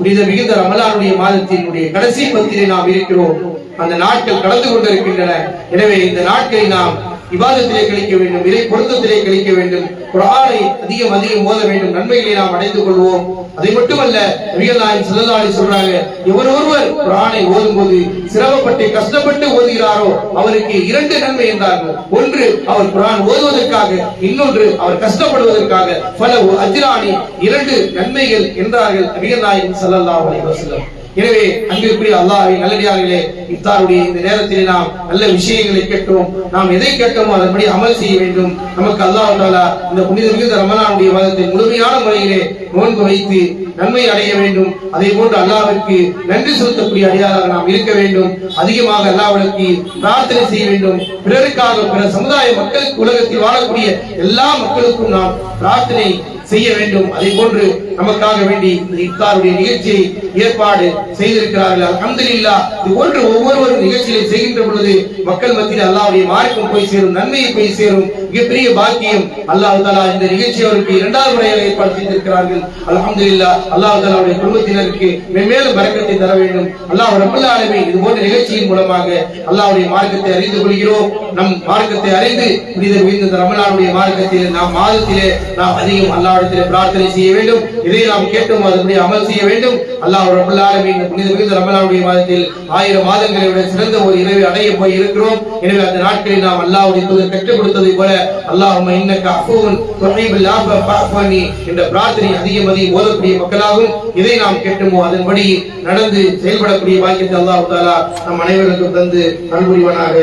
புனித மிகுந்த ரமலானுடைய மாதத்தினுடைய கடைசி பத்திலே நாம் இருக்கிறோம். அந்த நாட்கள் கடந்து கொண்டிருக்கின்றன. எனவே இந்த நாட்களை நாம் இபாதத்திலே கழிக்க வேண்டும், இறை பொருத்தத்திலே கழிக்க வேண்டும், குர்ஆனை அதிகம் அதிகம் ஓத வேண்டும், நன்மைகளை நாம் அடைந்து கொள்வோம். அதை மட்டுமல்ல, நபிகள் நாயகம் ஸல்லல்லாஹு அலைஹி சொல்றாங்க, ஒருவர் குர்ஆனை ஓதும்போது சிரமப்பட்டு கஷ்டப்பட்டு ஓதுகிறாரோ அவருக்கு 2 நன்மை என்றார்கள். ஒன்று அவர் குர்ஆன் ஓதுவதற்காக, இன்னொன்று அவர் கஷ்டப்படுவதற்காக. ஃபலஹு அஜ்ரானி, 2 நன்மைகள் என்றார்கள் நபிகள் நாயகம் ஸல்லல்லாஹு அலைஹி வஸல்லம். எனவே அன்பிற்குரிய அல்லாஹ்வின் நல்லடியார்களே, இஃப்தாருடைய இந்த நேரத்தில் நாம் நல்ல விஷயங்களை கேட்டோம். நாம் எதை கேட்டோமோ அதன்படி அமல் செய்ய வேண்டும். நமக்கு அல்லாஹ் தஆலா இந்த புனித மிகுந்த ரமலானுடைய மாதத்தை முழுமையான முறையிலே நோன்பு வைத்து நன்மை அடைய வேண்டும். அதே போன்று அல்லாஹ்விற்கு நன்றி செலுத்தக்கூடிய அடியாராக நாம் இருக்க வேண்டும். அதிகமாக அல்லாஹ்விற்கு பிரார்த்தனை செய்ய வேண்டும். பிறருக்காக, பிற சமுதாய மக்களுக்கு, உலகத்தில் வாழக்கூடிய எல்லா மக்களுக்கும் நாம் பிரார்த்தனை செய்ய வேண்டும். அதே போன்று நமக்காக வேண்டி இந்த இஃப்தாருடைய நிகழ்ச்சியை ஏற்பாடு செய்திருக்கிறார்கள். அல்ஹம்துலில்லாஹ். இது போன்று ஒவ்வொருவரும் நிகழ்ச்சியை செய்கின்ற பொழுது மக்கள் மத்தியில் அல்லாஹ்வுடைய மார்க்கம் போய் சேரும், நன்மையை போய் சேரும். மிகப்பெரிய பாக்கியம். அல்லாஹ் தஆலா இந்த நிகழ்ச்சி அவருக்கு 2வது முறையாக ஏற்பாடு செய்திருக்கிறார்கள். அல்ஹம்துலில்லாஹ். அல்லாஹ் தஆலாவுடைய குடும்பத்தினருக்கு மேலும் பரக்கத்தை தர வேண்டும். அல்லாஹ் ரப்பல் ஆலமீன் இது போன்ற நிகழ்ச்சியின் மூலமாக அல்லாஹ்வுடைய மார்க்கத்தை அறிந்து கொள்கிறோம். நம் மார்க்கத்தை அறிந்து புனித ரமலானுடைய மார்க்கத்தில் நாம் மாதத்திலே நாம் அதிகம் அல்லாஹ்விடத்திலே பிரார்த்தனை செய்ய வேண்டும். இதை நாம் கேட்டோம், அதன்படி அமல் செய்ய வேண்டும். அல்லாஹ் ரப்பல் ஆலமீன் புனித மிகுந்த ரமலானுடைய மாதத்தில் 1000 மாதங்களை விட சிறந்த ஒரு இரவை அடைய போய் இருக்கிறோம். எனவே அந்த நாட்களில் நாம் அல்லாஹ்வுடைய தூதர் கற்றுக் கொடுத்ததை போல அல்லாஹும்ம இன்னக அஃபூன் துஹிப்புல் அஃவ ஃபஅஃபு அன்னி என்ற பிரார்த்தனை அதிகம் ஓதக்கூடிய மக்களாகும். இதை நாம் கேட்டோமோ அதன்படி நடந்து செயல்படக்கூடிய பாக்கியத்தை அல்லாஹ் தஆலா நம் அனைவருக்கும் தந்து நல்புரிவானாக.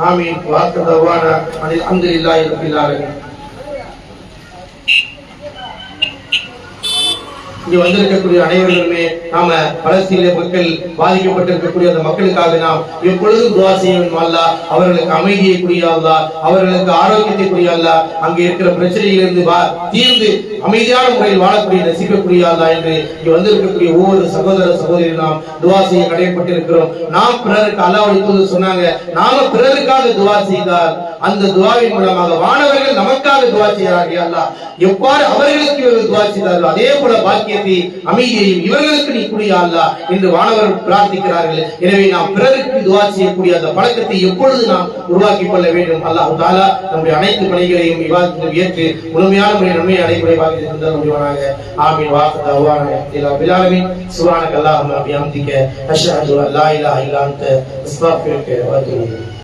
ஆமீன். வாஹிரு தஅவானா அல்ஹம்துலில்லாஹி ரப்பில் ஆலமீன். இங்கே வந்திருக்கக்கூடிய அனைவர்களுமே நாம பலஸ்தீன மக்கள் பாதிக்கப்பட்டிருக்கக்கூடிய அந்த மக்களுக்காக நாம் எப்பொழுதும் துஆ செய்ய வேண்டும். அல்லாஹ் அவர்களுக்கு அமைதியை புரிய, அல்லாஹ் அவர்களுக்கு ஆரோக்கியத்தை புரிய, அல்லாஹ் அங்கே இருக்கிற பிரச்சனையிலிருந்து தீர்ந்து அமைதியான முறையில் வாழக்கூடிய நசீபை புரிய, அல்லாஹ் என்று இங்கே வந்திருக்கக்கூடிய ஒவ்வொரு சகோதர சகோதரியும் நாம் துஆ செய்ய கடமைப்பட்டிருக்கிறோம். நாம் பிறருக்கு அல்லாஹ்வுடைய தூதர் சொன்னாங்க, நாம பிறருக்காக துஆ செய்தால் அந்த துஆவின் மூலமாக வானவர்கள் நமக்காக துஆ செய்கிறார்கள். அல்லாஹ் எவ்வாறு அவர்களுக்கு துஆ செய்தார்களோ அதே போல பாக்கியத்தை, அமைதியையும் இவர்களுக்கு நீ புரிய அல்லாஹ் என்று வானவர்கள் பிரார்த்திக்கிறார்கள். எனவே நாம் பிறருக்கு துஆ செய்யக்கூடிய அந்த பழக்கத்தை எப்பொழுது நாம் உருவாக்கிக் கொள்ள வேண்டும். அல்லாஹ் தஆலா நம்முடைய அனைத்து பணிகளையும் இபாதத்தையும் ஏற்று முழுமையான முறையில் நன்மை அடையக்கூடிய பாக்கியத்தை தந்தல் முடிவானாக. ஆமீன். வாஹிரு தஅவானா அல்ஹம்துலில்லாஹி ஆலமீன். சுப்ஹானக அல்லாஹும்ம வபிஹம்திக அஷ்ஹது அன் லா இலாஹா இல்லா அன்த அஸ்தக்ஃபிருக வ அத்தூபு இலைக்.